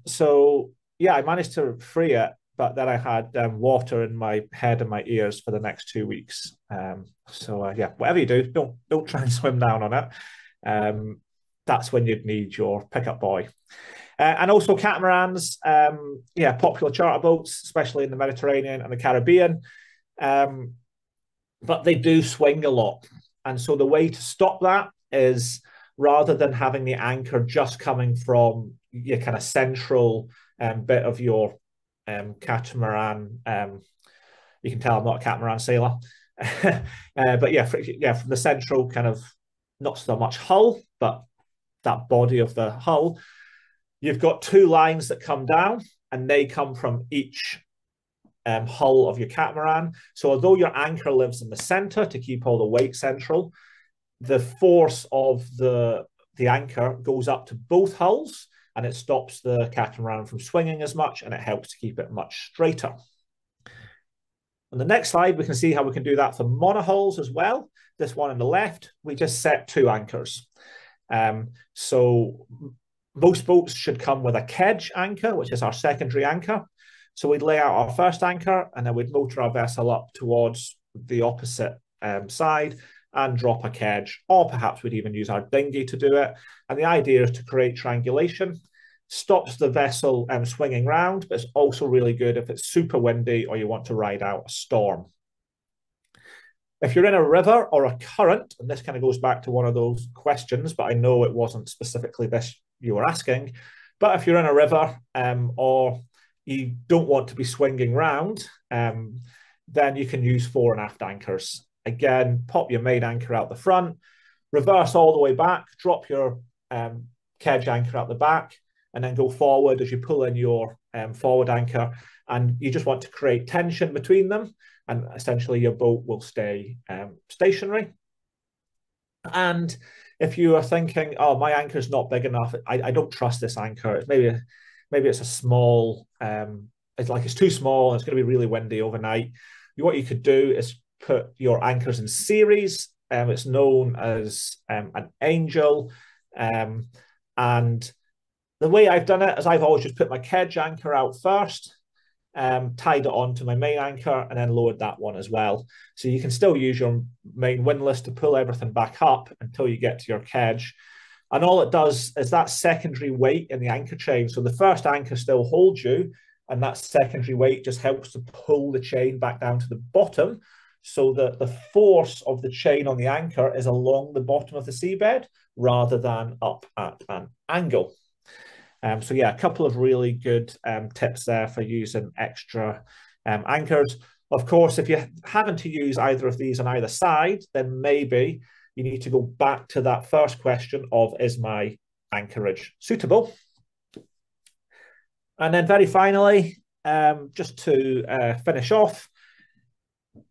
so, yeah, I managed to free it, but then I had water in my head and my ears for the next 2 weeks. Yeah, whatever you do, don't try and swim down on it. That's when you'd need your pickup buoy. And also catamarans, popular charter boats, especially in the Mediterranean and the Caribbean. But they do swing a lot. And so the way to stop that is, rather than having the anchor just coming from your kind of central bit of your catamaran, you can tell I'm not a catamaran sailor, but from the central kind of, not so much hull, but that body of the hull, you've got 2 lines that come down, and they come from each hull of your catamaran. So although your anchor lives in the center to keep all the weight central, the force of the anchor goes up to both hulls, and it stops the catamaran from swinging as much, and it helps to keep it much straighter. On the next slide, we can see how we can do that for monohulls as well. This one on the left, we just set 2 anchors. So most boats should come with a kedge anchor, which is our secondary anchor. So we'd lay out our first anchor, and then we'd motor our vessel up towards the opposite side and drop a kedge, or perhaps we'd even use our dinghy to do it. And the idea is to create triangulation. Stops the vessel swinging round, but it's also really good if it's super windy or you want to ride out a storm. If you're in a river or a current, and this kind of goes back to one of those questions, but I know it wasn't specifically this you were asking, but if you're in a river or you don't want to be swinging round, then you can use fore and aft anchors. Again, pop your main anchor out the front, reverse all the way back, drop your kedge anchor out the back, and then go forward as you pull in your forward anchor. And you just want to create tension between them, and essentially your boat will stay stationary. And if you are thinking, oh, my anchor is not big enough, I don't trust this anchor, it's maybe it's a small, it's too small, and it's going to be really windy overnight. What you could do is put your anchors in series. It's known as an angel. And the way I've done it is I've always just put my kedge anchor out first, tied it on to my main anchor, and then lowered that one as well. So you can still use your main windlass to pull everything back up until you get to your kedge. And all it does is that secondary weight in the anchor chain. So the first anchor still holds you, and that secondary weight just helps to pull the chain back down to the bottom, so that the force of the chain on the anchor is along the bottom of the seabed rather than up at an angle. So yeah, a couple of really good tips there for using extra anchors. Of course, if you're having to use either of these on either side, then maybe you need to go back to that first question of, is my anchorage suitable? And then very finally, just to finish off,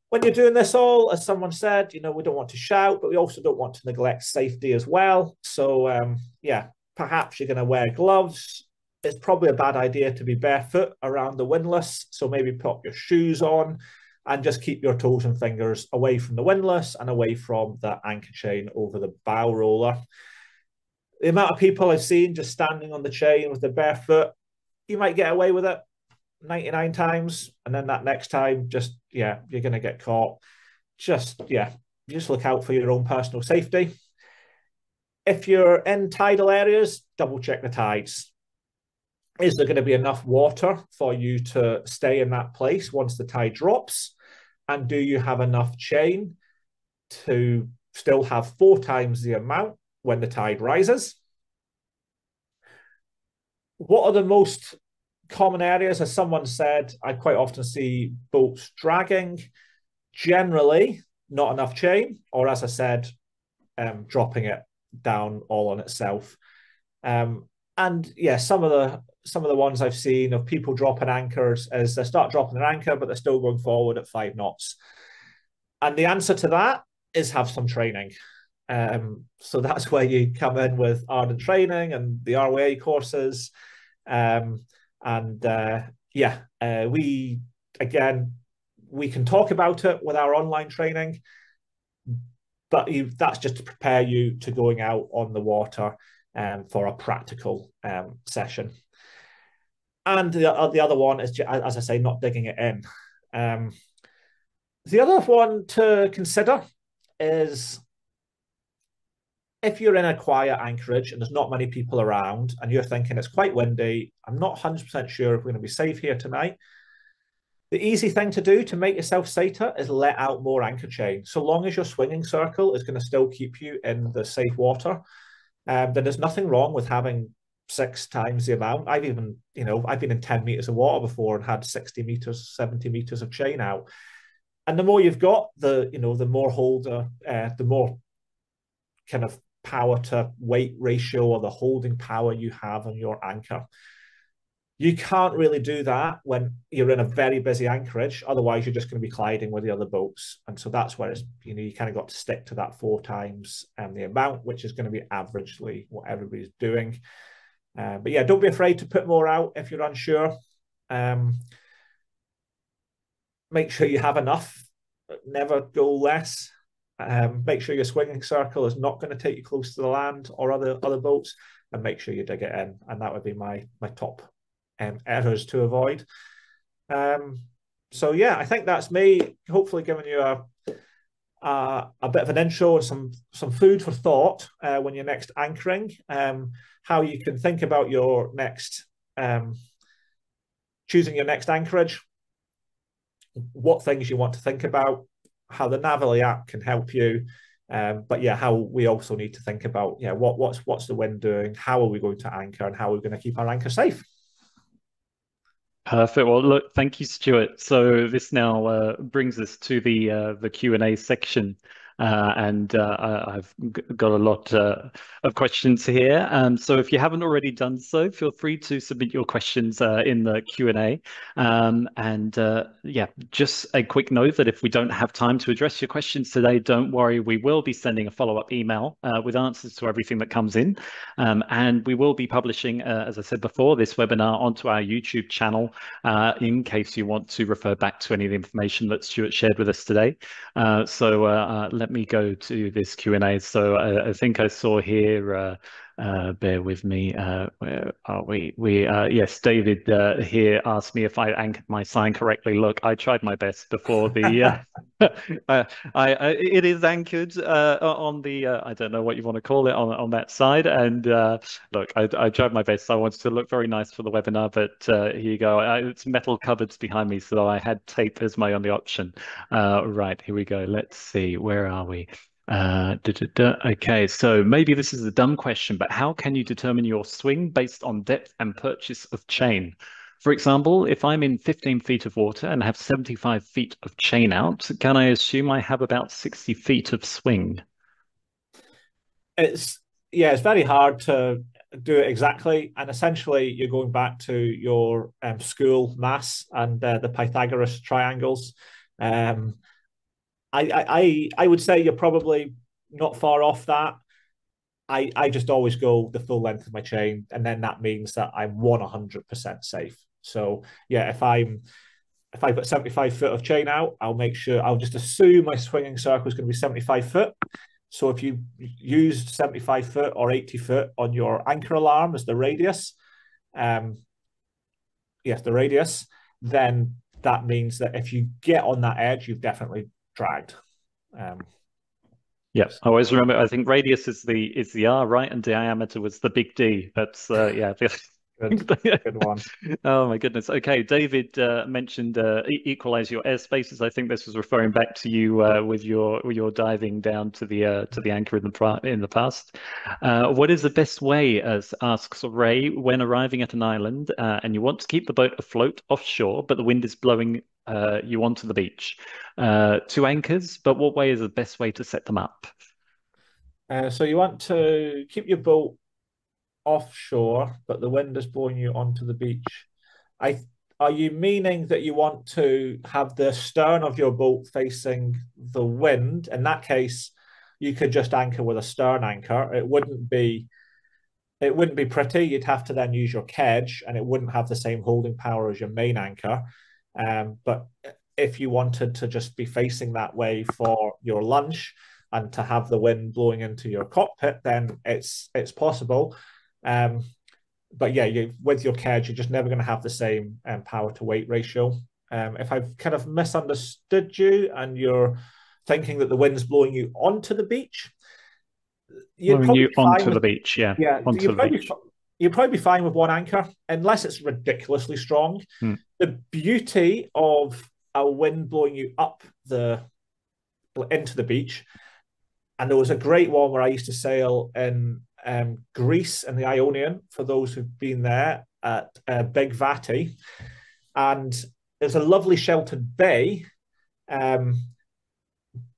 when you're doing this all, as someone said, we don't want to shout, but we also don't want to neglect safety as well. So yeah, perhaps you're going to wear gloves, it's probably a bad idea to be barefoot around the windlass. So maybe put your shoes on and just keep your toes and fingers away from the windlass and away from the anchor chain over the bow roller. The amount of people I've seen just standing on the chain with their bare foot, you might get away with it 99 times. And then that next time, just, yeah, you're going to get caught. Just look out for your own personal safety. If you're in tidal areas, double check the tides. Is there going to be enough water for you to stay in that place once the tide drops? And do you have enough chain to still have 4 times the amount when the tide rises? What are the most common areas? As someone said, I quite often see boats dragging, generally not enough chain, or as I said, dropping it down all on itself. And yeah, some of the ones I've seen of people dropping anchors is they start dropping their anchor, but they're still going forward at 5 knots. And the answer to that is have some training. So that's where you come in with Ardent Training and the RWA courses. We can talk about it with our online training, but that's just to prepare you to going out on the water for a practical session. And the other one is, as I say, not digging it in. The other one to consider is if you're in a quiet anchorage and there's not many people around and you're thinking it's quite windy, I'm not 100% sure if we're going to be safe here tonight. The easy thing to do to make yourself safer is let out more anchor chain. So long as your swinging circle is going to still keep you in the safe water, then there's nothing wrong with having 6 times the amount. I've been in 10 meters of water before and had 60 meters, 70 meters of chain out. And the more you've got, the more holder, the more kind of power to weight ratio or the holding power you have on your anchor. You can't really do that when you're in a very busy anchorage. Otherwise, you're just going to be colliding with the other boats. And so that's where you kind of got to stick to that 4 times the amount, which is going to be averagely what everybody's doing. But yeah, don't be afraid to put more out if you're unsure. Make sure you have enough. Never go less. Make sure your swinging circle is not going to take you close to the land or other boats, and make sure you dig it in. And that would be my top errors to avoid. So yeah, I think that's me. Hopefully, giving you a bit of an intro and some food for thought when you're next anchoring. How you can think about your next choosing your next anchorage. What things you want to think about, how the Navily app can help you, but yeah, how we also need to think about what's the wind doing, how are we going to anchor, and how are we going to keep our anchor safe. Perfect. Well, look, thank you, Stuart. So this now brings us to the Q&A section. I've got a lot of questions here. So if you haven't already done so, feel free to submit your questions in the Q&A. Just a quick note that if we don't have time to address your questions today, don't worry, we will be sending a follow-up email with answers to everything that comes in. And we will be publishing, as I said before, this webinar onto our YouTube channel in case you want to refer back to any of the information that Stuart shared with us today. Let me go to this Q&A. So I think I saw here, bear with me, where are we? Yes, David here asked me if I anchored my sign correctly. Look, I tried my best before the, it is anchored on the, I don't know what you want to call it, on that side. And look, I tried my best. I wanted to look very nice for the webinar, but here you go. It's metal cupboards behind me, so I had tape as my only option. Right, here we go. Let's see, where are we? Okay, so maybe this is a dumb question, but how can you determine your swing based on depth and purchase of chain? For example, if I'm in 15 feet of water and have 75 feet of chain out, can I assume I have about 60 feet of swing? It's very hard to do it exactly, and essentially you're going back to your school maths and the Pythagoras triangles. I would say you're probably not far off that. I just always go the full length of my chain, and then that means that I'm 100% safe. So yeah, if I put 75 foot of chain out, I'll just assume my swinging circle is going to be 75 foot. So if you use 75 foot or 80 foot on your anchor alarm as the radius, yes, the radius, then that means that if you get on that edge, you've definitely dragged. Yeah, I always remember. I think radius is the R, right, and diameter was the big D. That's yeah. Good one. Oh my goodness. Okay, David mentioned equalize your airspaces. I think this was referring back to you with your diving down to the anchor in the past. What is the best way, as asks Ray, when arriving at an island and you want to keep the boat afloat offshore, but the wind is blowing you onto the beach? Two anchors, but what way is the best way to set them up? So you want to keep your boat offshore, but the wind is blowing you onto the beach. Are you meaning that you want to have the stern of your boat facing the wind? In that case, you could just anchor with a stern anchor. It wouldn't be pretty. You'd have to then use your kedge, and it wouldn't have the same holding power as your main anchor. But if you wanted to just be facing that way for your lunch and to have the wind blowing into your cockpit, then it's possible. But yeah, with your kedge, you're just never going to have the same power to weight ratio. If I've kind of misunderstood you and you're thinking that the wind's blowing you onto the beach, Blowing you onto the beach, yeah. Onto the beach. You'd probably be fine with one anchor, unless it's ridiculously strong. The beauty of a wind blowing you up into the beach, and there was a great one where I used to sail in Greece and the Ionian, for those who've been there, at Big Vati, and there's a lovely sheltered bay,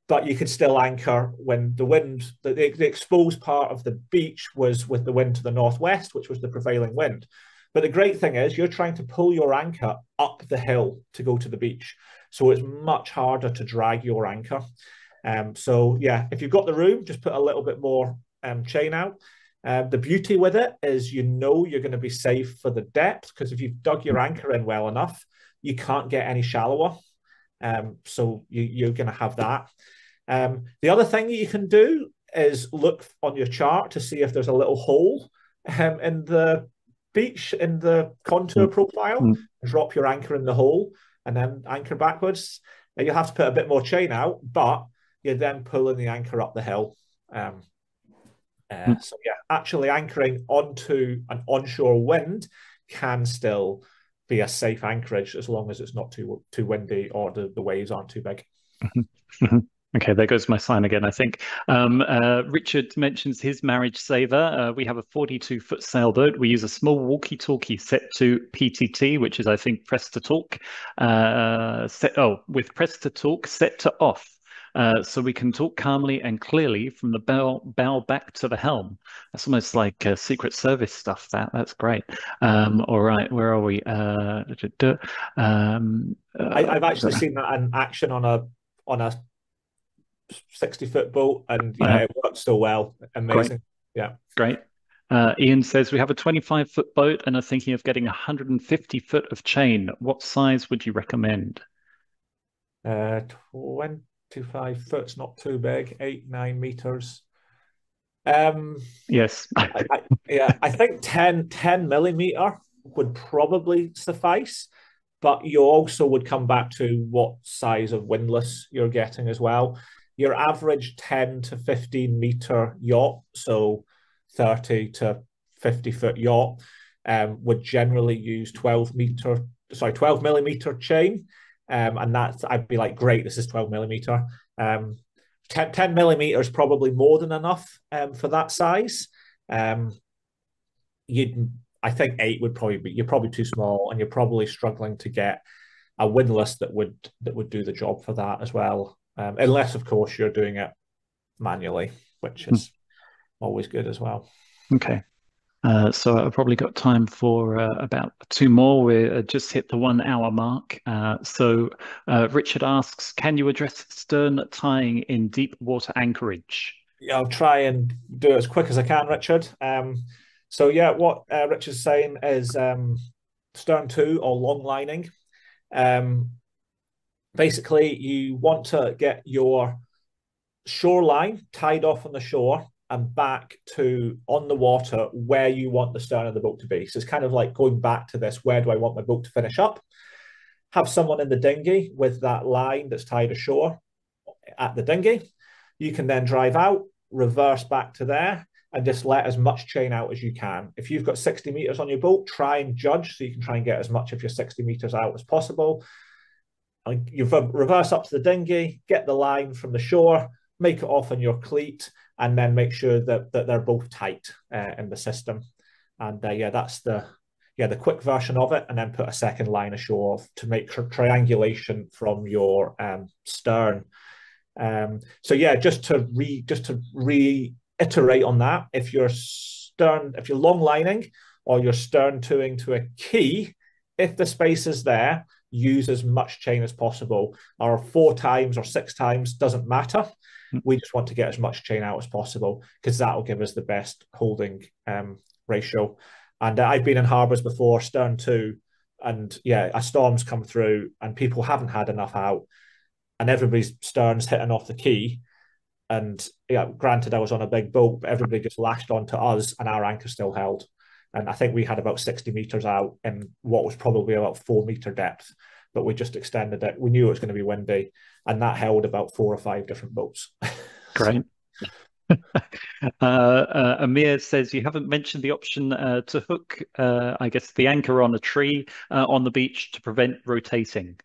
but you could still anchor when the wind, the exposed part of the beach was with the wind to the northwest, which was the prevailing wind. But the great thing is you're trying to pull your anchor up the hill to go to the beach. So it's much harder to drag your anchor. So yeah, if you've got the room, just put a little bit more chain out. The beauty with it is you're going to be safe for the depth, because if you've dug your anchor in well enough, you can't get any shallower. So you're going to have that. The other thing that you can do is look on your chart to see if there's a little hole in the beach, in the contour profile. Drop your anchor in the hole and then anchor backwards. Now you'll have to put a bit more chain out, but you're then pulling the anchor up the hill. So yeah, actually anchoring onto an onshore wind can still be a safe anchorage, as long as it's not too windy or the waves aren't too big. Okay, there goes my sign again, I think. Richard mentions his marriage saver. We have a 42-foot sailboat. We use a small walkie-talkie set to PTT, which is, I think, press to talk. With press to talk set to off. So we can talk calmly and clearly from the bow back to the helm. That's almost like Secret Service stuff. That's great. All right, where are we? I've actually seen that in action on a 60-foot boat, and yeah, it works so well. Amazing. Great. Yeah, great. Ian says we have a 25-foot boat and are thinking of getting 150 foot of chain. What size would you recommend? 25 foot's not too big. 8-9 meters. Yes. I think 10 millimeter would probably suffice, but you also would come back to what size of windlass you're getting as well. Your average 10 to 15 meter yacht, so 30 to 50 foot yacht, would generally use 12 millimeter chain. And I'd be like, great, this is 12 millimeter. 10 millimeter is probably more than enough for that size. I think 8 would probably be, you're probably too small, and you're probably struggling to get a windlass that would do the job for that as well. Unless, of course, you're doing it manually, which is always good as well. Okay. So I've probably got time for about 2 more. We just hit the 1 hour mark. So Richard asks, can you address stern tying in deep water anchorage? I'll try and do it as quick as I can, Richard. So yeah, what Richard's saying is stern to or long lining. Um, Basically, you want to get your shoreline tied off on the shore and back to on the water where you want the stern of the boat to be. So it's kind of like going back to this, where do I want my boat to finish up? Have someone in the dinghy with that line that's tied ashore at the dinghy. You can then drive out, reverse back to there, and just let as much chain out as you can. If you've got 60 meters on your boat, try and judge so you can try and get as much of your 60 meters out as possible. You reverse up to the dinghy, get the line from the shore, make it off on your cleat, and then make sure that they're both tight in the system. And yeah, that's the quick version of it. And then put a second line ashore to make triangulation from your stern. So yeah, just to reiterate on that, if you're long lining or you're stern toing to a key, if the space is there, use as much chain as possible, or 4 times or 6 times, doesn't matter. We just want to get as much chain out as possible because that will give us the best holding ratio. And I've been in harbours before, stern to, and yeah, a storm's come through and people haven't had enough out, and everybody's stern's hitting off the key. And yeah, granted, I was on a big boat, but everybody just lashed onto us, and our anchor still held. And I think we had about 60 meters out in what was probably about 4 meter depth, but we just extended it. We knew it was going to be windy, and that held about 4 or 5 different boats. Great. Amir says you haven't mentioned the option to hook, I guess, the anchor on a tree on the beach to prevent rotating.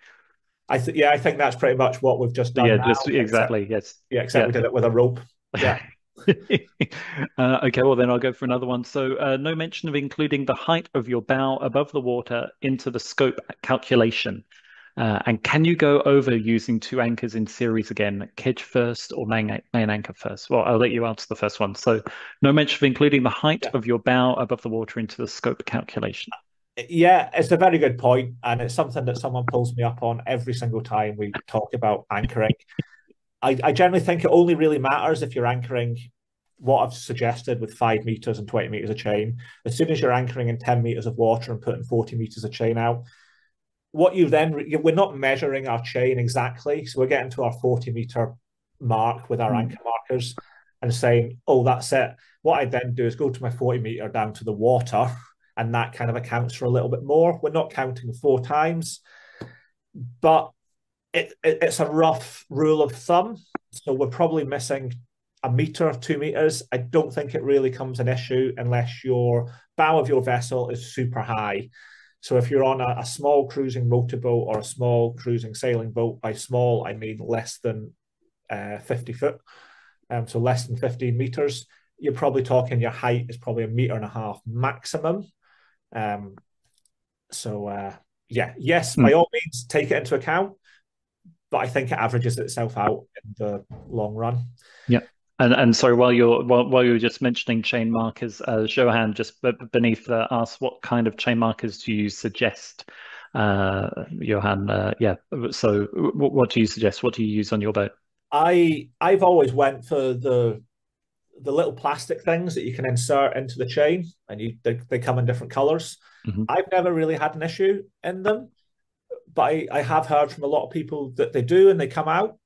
I think that's pretty much what we've just done. Yeah, now, just exactly. Yes. Except we did it with a rope. Yeah. Okay, well then I'll go for another one. So no mention of including the height of your bow above the water into the scope calculation. And can you go over using 2 anchors in series again, kedge first or main anchor first? Well, I'll let you answer the first one. So no mention of including the height of your bow above the water into the scope calculation. Yeah, it's a very good point, and it's something that someone pulls me up on every single time we talk about anchoring. I generally think it only really matters if you're anchoring what I've suggested with 5 meters and 20 meters of chain. As soon as you're anchoring in 10 meters of water and putting 40 meters of chain out, we're not measuring our chain exactly. So we're getting to our 40-meter mark with our anchor markers and saying, oh, that's it. What I then do is go to my 40-meter down to the water, and that kind of accounts for a little bit more. We're not counting 4 times, but it's a rough rule of thumb. So we're probably missing a meter or 2 meters. I don't think it really comes an issue unless your bow of your vessel is super high. So if you're on a small cruising motorboat or a small cruising sailing boat, by small, I mean less than 50 foot, so less than 15 meters, you're probably talking your height is probably 1.5 meters maximum. Yes, by all means, take it into account, but I think it averages itself out in the long run. Yeah. And sorry, while you were just mentioning chain markers, Johan just beneath asked what kind of chain markers do you suggest, Johan? Yeah. So what do you suggest? What do you use on your boat? I've always went for the little plastic things that you can insert into the chain, and they come in different colors. I've never really had an issue in them, but I have heard from a lot of people that they do, and they come out.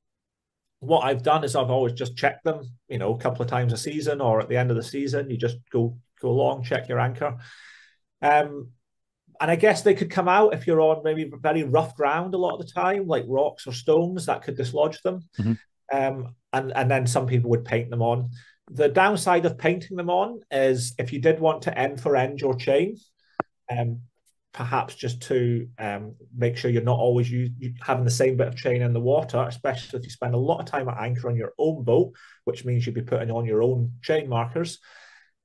What I've done is I've always just checked them, a couple of times a season, or at the end of the season, you just go along, check your anchor. And I guess they could come out if you're on maybe very rough ground a lot of the time, like rocks or stones, that could dislodge them. And then some people would paint them on. The downside of painting them on is if you did want to end for end your chain, perhaps just to make sure you're not always having the same bit of chain in the water, especially if you spend a lot of time at anchor on your own boat, which means you'd be putting on your own chain markers,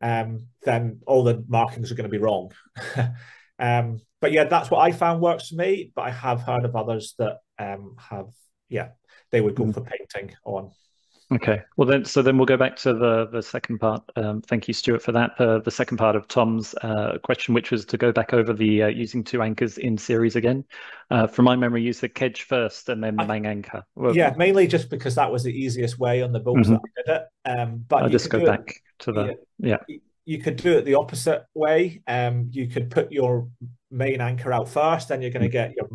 then all the markings are going to be wrong. But yeah, that's what I found works for me, but I have heard of others that they would go for painting on. Okay. Well, then we'll go back to the second part. Thank you, Stuart, for that. The second part of Tom's question, which was to go back over the using two anchors in series again. From my memory, use the kedge first and then the main anchor. Well, Yeah, mainly just because that was the easiest way on the boats that I did it. But I'll you just could go do back it. to the yeah. You could do it the opposite way. You could put your main anchor out first, then you're going to get your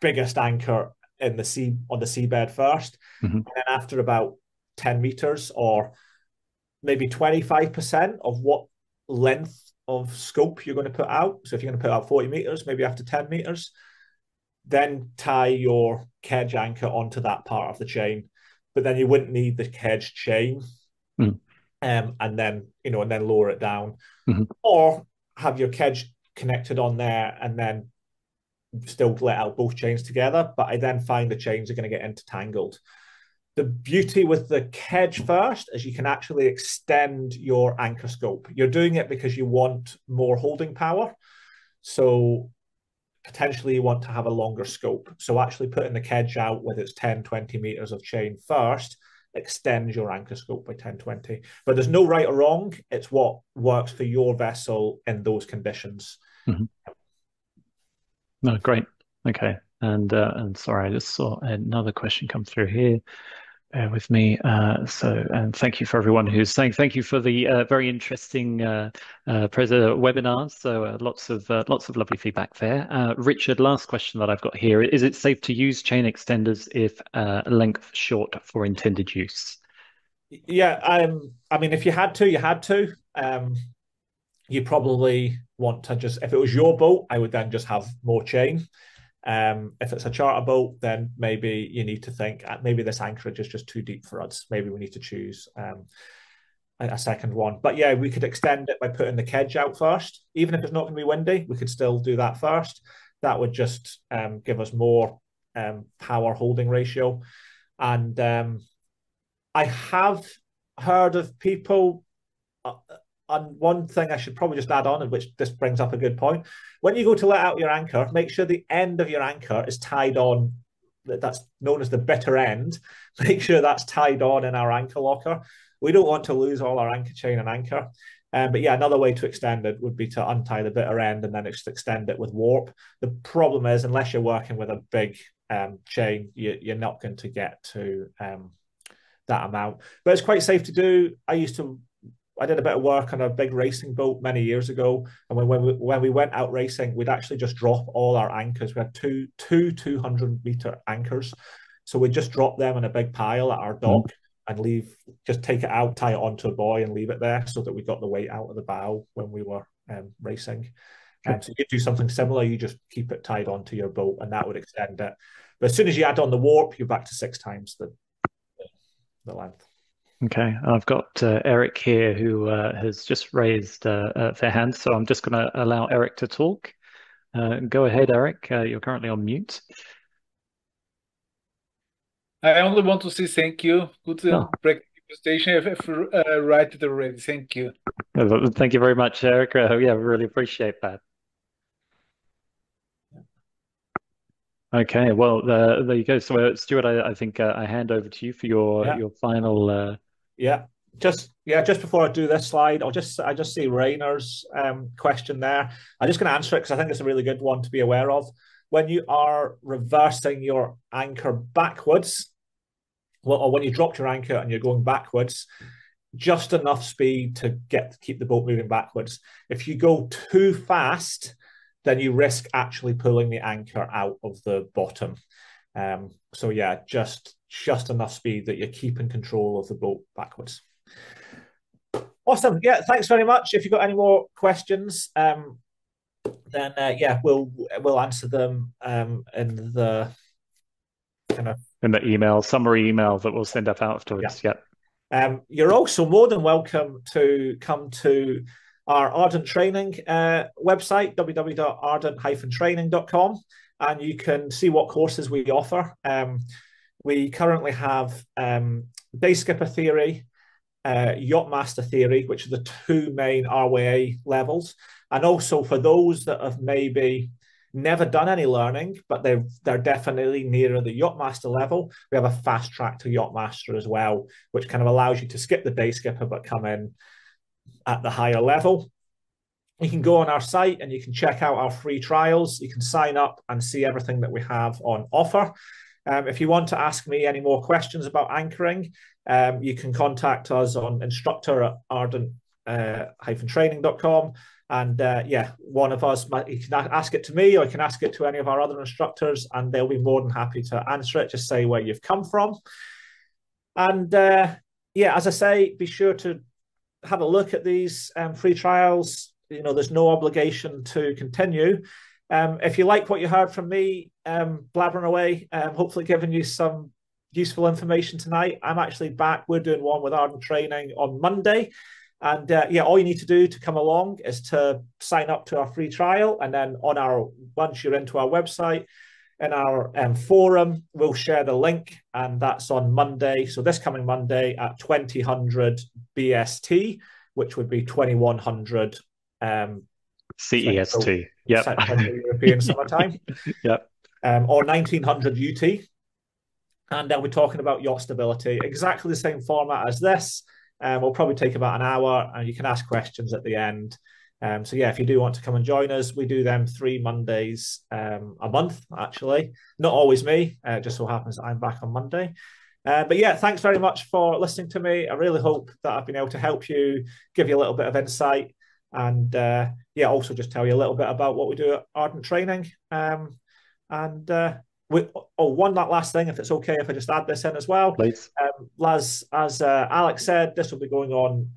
biggest anchor in the sea on the seabed first, and then after about 10 meters or maybe 25% of what length of scope you're going to put out. So if you're going to put out 40 meters, maybe after 10 meters, then tie your kedge anchor onto that part of the chain. But then you wouldn't need the kedge chain. And then and then lower it down, or have your kedge connected on there and then still let out both chains together. But I then find the chains are going to get intertangled. The beauty with the kedge first is you can actually extend your anchor scope. You're doing it because you want more holding power, so potentially you want to have a longer scope. So actually putting the kedge out with its 10-20 meters of chain first extends your anchor scope by 10-20. But there's no right or wrong. It's what works for your vessel in those conditions. No, great. Okay. And sorry, I just saw another question come through here. Bear with me. And thank you for everyone who's saying thank you for the very interesting webinars. So lots of lovely feedback there. Richard, last question that I've got here: is it safe to use chain extenders if length short for intended use? Yeah, I mean, if you had to, you had to. You probably want to just, if it was your boat, I would then just have more chain. If it's a charter boat, then maybe you need to think maybe this anchorage is just too deep for us. Maybe we need to choose a second one. But yeah, we could extend it by putting the kedge out first. Even if it's not going to be windy, we could still do that first. That would just give us more power holding ratio. And I have heard of people. And one thing I should probably just add on, which this brings up a good point. When you go to let out your anchor, make sure the end of your anchor is tied on. That's known as the bitter end. Make sure that's tied on in our anchor locker. We don't want to lose all our anchor chain and anchor. But yeah, another way to extend it would be to untie the bitter end and then extend it with warp. The problem is, unless you're working with a big chain, you're not going to get to that amount. But it's quite safe to do. I did a bit of work on a big racing boat many years ago, and when we went out racing, we'd actually just drop all our anchors. We had two 200-meter anchors, so we'd just drop them in a big pile at our dock and just take it out, tie it onto a buoy, and leave it there, so that we got the weight out of the bow when we were racing. So you do something similar. You just keep it tied onto your boat, and that would extend it. But as soon as you add on the warp, you're back to 6 times the length. Okay, I've got Eric here who has just raised their hand, so I'm just going to allow Eric to talk. Go ahead, Eric. You're currently on mute. I only want to say thank you. Good presentation. I've write it already. Thank you. Thank you very much, Eric. Yeah, really appreciate that. Okay, well, there you go. So, Stuart, I think I hand over to you for your final. Just before I do this slide, I just see Rainer's question there. I'm just going to answer it because I think it's a really good one to be aware of. When you are reversing your anchor backwards, or when you dropped your anchor and you're going backwards, just enough speed to keep the boat moving backwards. If you go too fast, then you risk actually pulling the anchor out of the bottom. So yeah, just enough speed that you're keeping control of the boat backwards. Awesome. Yeah, thanks very much. If you've got any more questions, then we'll answer them in the summary email that we'll send up afterwards. Yeah. You're also more than welcome to come to our Ardent Training website, www.ardent-training.com, and you can see what courses we offer. We currently have Day Skipper Theory, Yacht Master Theory, which are the 2 main RWA levels. And also for those that have maybe never done any learning, but they're definitely nearer the yachtmaster level, we have a fast track to yachtmaster as well, which kind of allows you to skip the day skipper but come in at the higher level. You can go on our site and you can check out our free trials. You can sign up and see everything that we have on offer. If you want to ask me any more questions about anchoring, you can contact us on instructor at ardent-training.com. And yeah, one of us, you can ask it to me or you can ask it to any of our other instructors and they'll be more than happy to answer it. Just say where you've come from. And yeah, as I say, be sure to have a look at these free trials. You know, there's no obligation to continue. If you like what you heard from me, blabbering away, hopefully giving you some useful information tonight, I'm actually back. We're doing one with Ardent Training on Monday. And yeah, all you need to do to come along is to sign up to our free trial. And then once you're into our website, in our forum, we'll share the link. And that's on Monday. So this coming Monday at 2000 BST, which would be 2100 CEST. Yep. Central European Summertime. Yep. Or 1900 UT. And we're talking about yacht stability, exactly the same format as this. We'll probably take about an hour and you can ask questions at the end. So yeah, if you do want to come and join us, we do them 3 Mondays a month, actually. Not always me, just so happens that I'm back on Monday. But yeah, thanks very much for listening to me. I really hope that I've been able to help you, give you a little bit of insight. And yeah, also just tell you a little bit about what we do at Ardent Training. One last thing, if it's okay if I just add this in as well. Please. As Alex said, this will be going on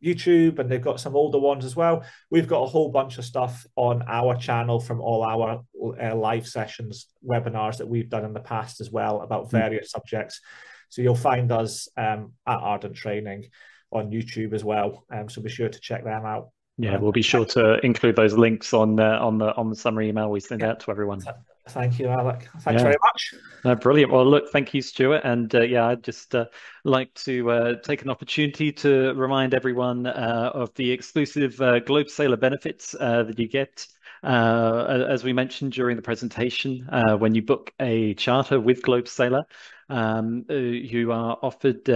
YouTube, and they've got some older ones as well. We've got a whole bunch of stuff on our channel from all our live sessions, webinars that we've done in the past as well about various subjects. So you'll find us at Ardent Training on YouTube as well. So be sure to check them out. Yeah, we'll be sure to include those links on the summary email we send out to everyone. Thank you, Alec. Thanks very much. Brilliant. Well, look, thank you, Stuart. And yeah, I'd just like to take an opportunity to remind everyone of the exclusive GlobeSailor benefits that you get. As we mentioned during the presentation, when you book a charter with GlobeSailor, you are offered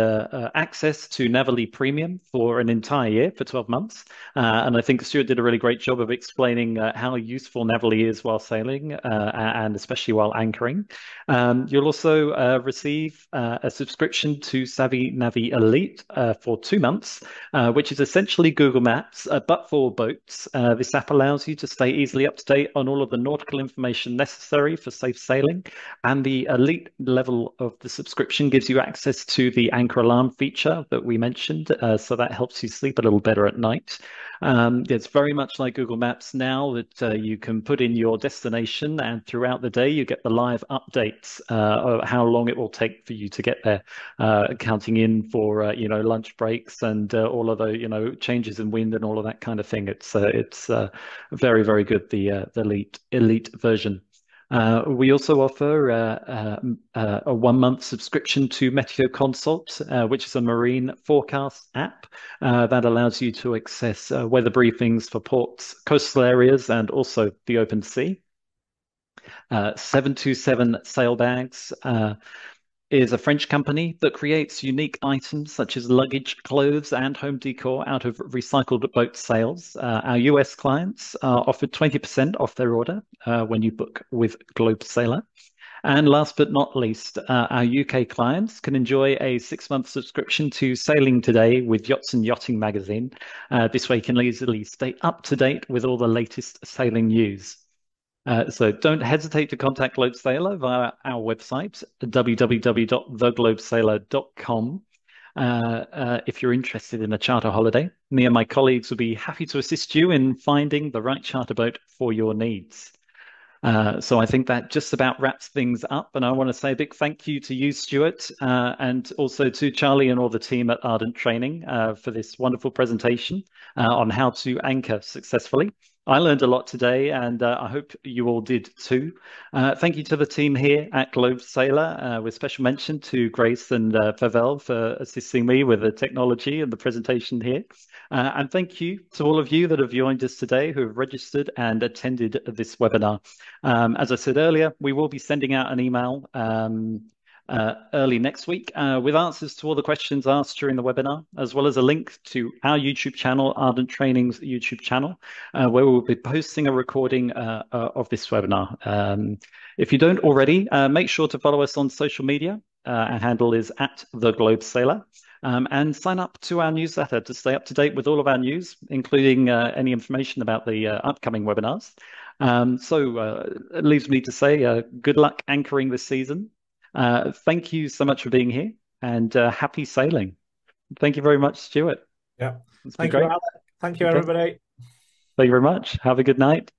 access to Navily Premium for an entire year for 12 months. And I think Stuart did a really great job of explaining how useful Navily is while sailing and especially while anchoring. You'll also receive a subscription to Savvy Navi Elite for 2 months, which is essentially Google Maps, but for boats. This app allows you to stay easily up to date on all of the nautical information necessary for safe sailing, and the elite level of the subscription gives you access to the anchor alarm feature that we mentioned, so that helps you sleep a little better at night. It's very much like Google Maps now that you can put in your destination, and throughout the day you get the live updates of how long it will take for you to get there, counting in for lunch breaks and all of the changes in wind and all of that kind of thing. It's very, very good, the elite version. We also offer a 1-month subscription to Meteo Consult, which is a marine forecast app that allows you to access weather briefings for ports, coastal areas, and also the open sea. 727 Sailbags is a French company that creates unique items such as luggage, clothes, and home decor out of recycled boat sails. Our US clients are offered 20% off their order when you book with GlobeSailor. And last but not least, our UK clients can enjoy a 6-month subscription to Sailing Today with Yachts and Yachting magazine. This way you can easily stay up to date with all the latest sailing news. So don't hesitate to contact GlobeSailor via our website, www.theglobesailor.com. If you're interested in a charter holiday, me and my colleagues will be happy to assist you in finding the right charter boat for your needs. So I think that just about wraps things up. And I want to say a big thank you to you, Stuart, and also to Charlie and all the team at Ardent Training for this wonderful presentation on how to anchor successfully. I learned a lot today, and I hope you all did too. Thank you to the team here at GlobeSailor, with special mention to Grace and Pavel for assisting me with the technology and the presentation here. And thank you to all of you that have joined us today who have registered and attended this webinar. As I said earlier, we will be sending out an email early next week with answers to all the questions asked during the webinar, as well as a link to our YouTube channel, Ardent Training's YouTube channel, where we'll be posting a recording of this webinar. If you don't already, make sure to follow us on social media. Our handle is @TheGlobeSailor. And sign up to our newsletter to stay up to date with all of our news, including any information about the upcoming webinars. It leaves me to say good luck anchoring this season. Thank you so much for being here, and happy sailing. Thank you very much, Stuart. Yeah. It's been Thank great. you, Alec. Thank you, everybody. Thank you very much. Have a good night.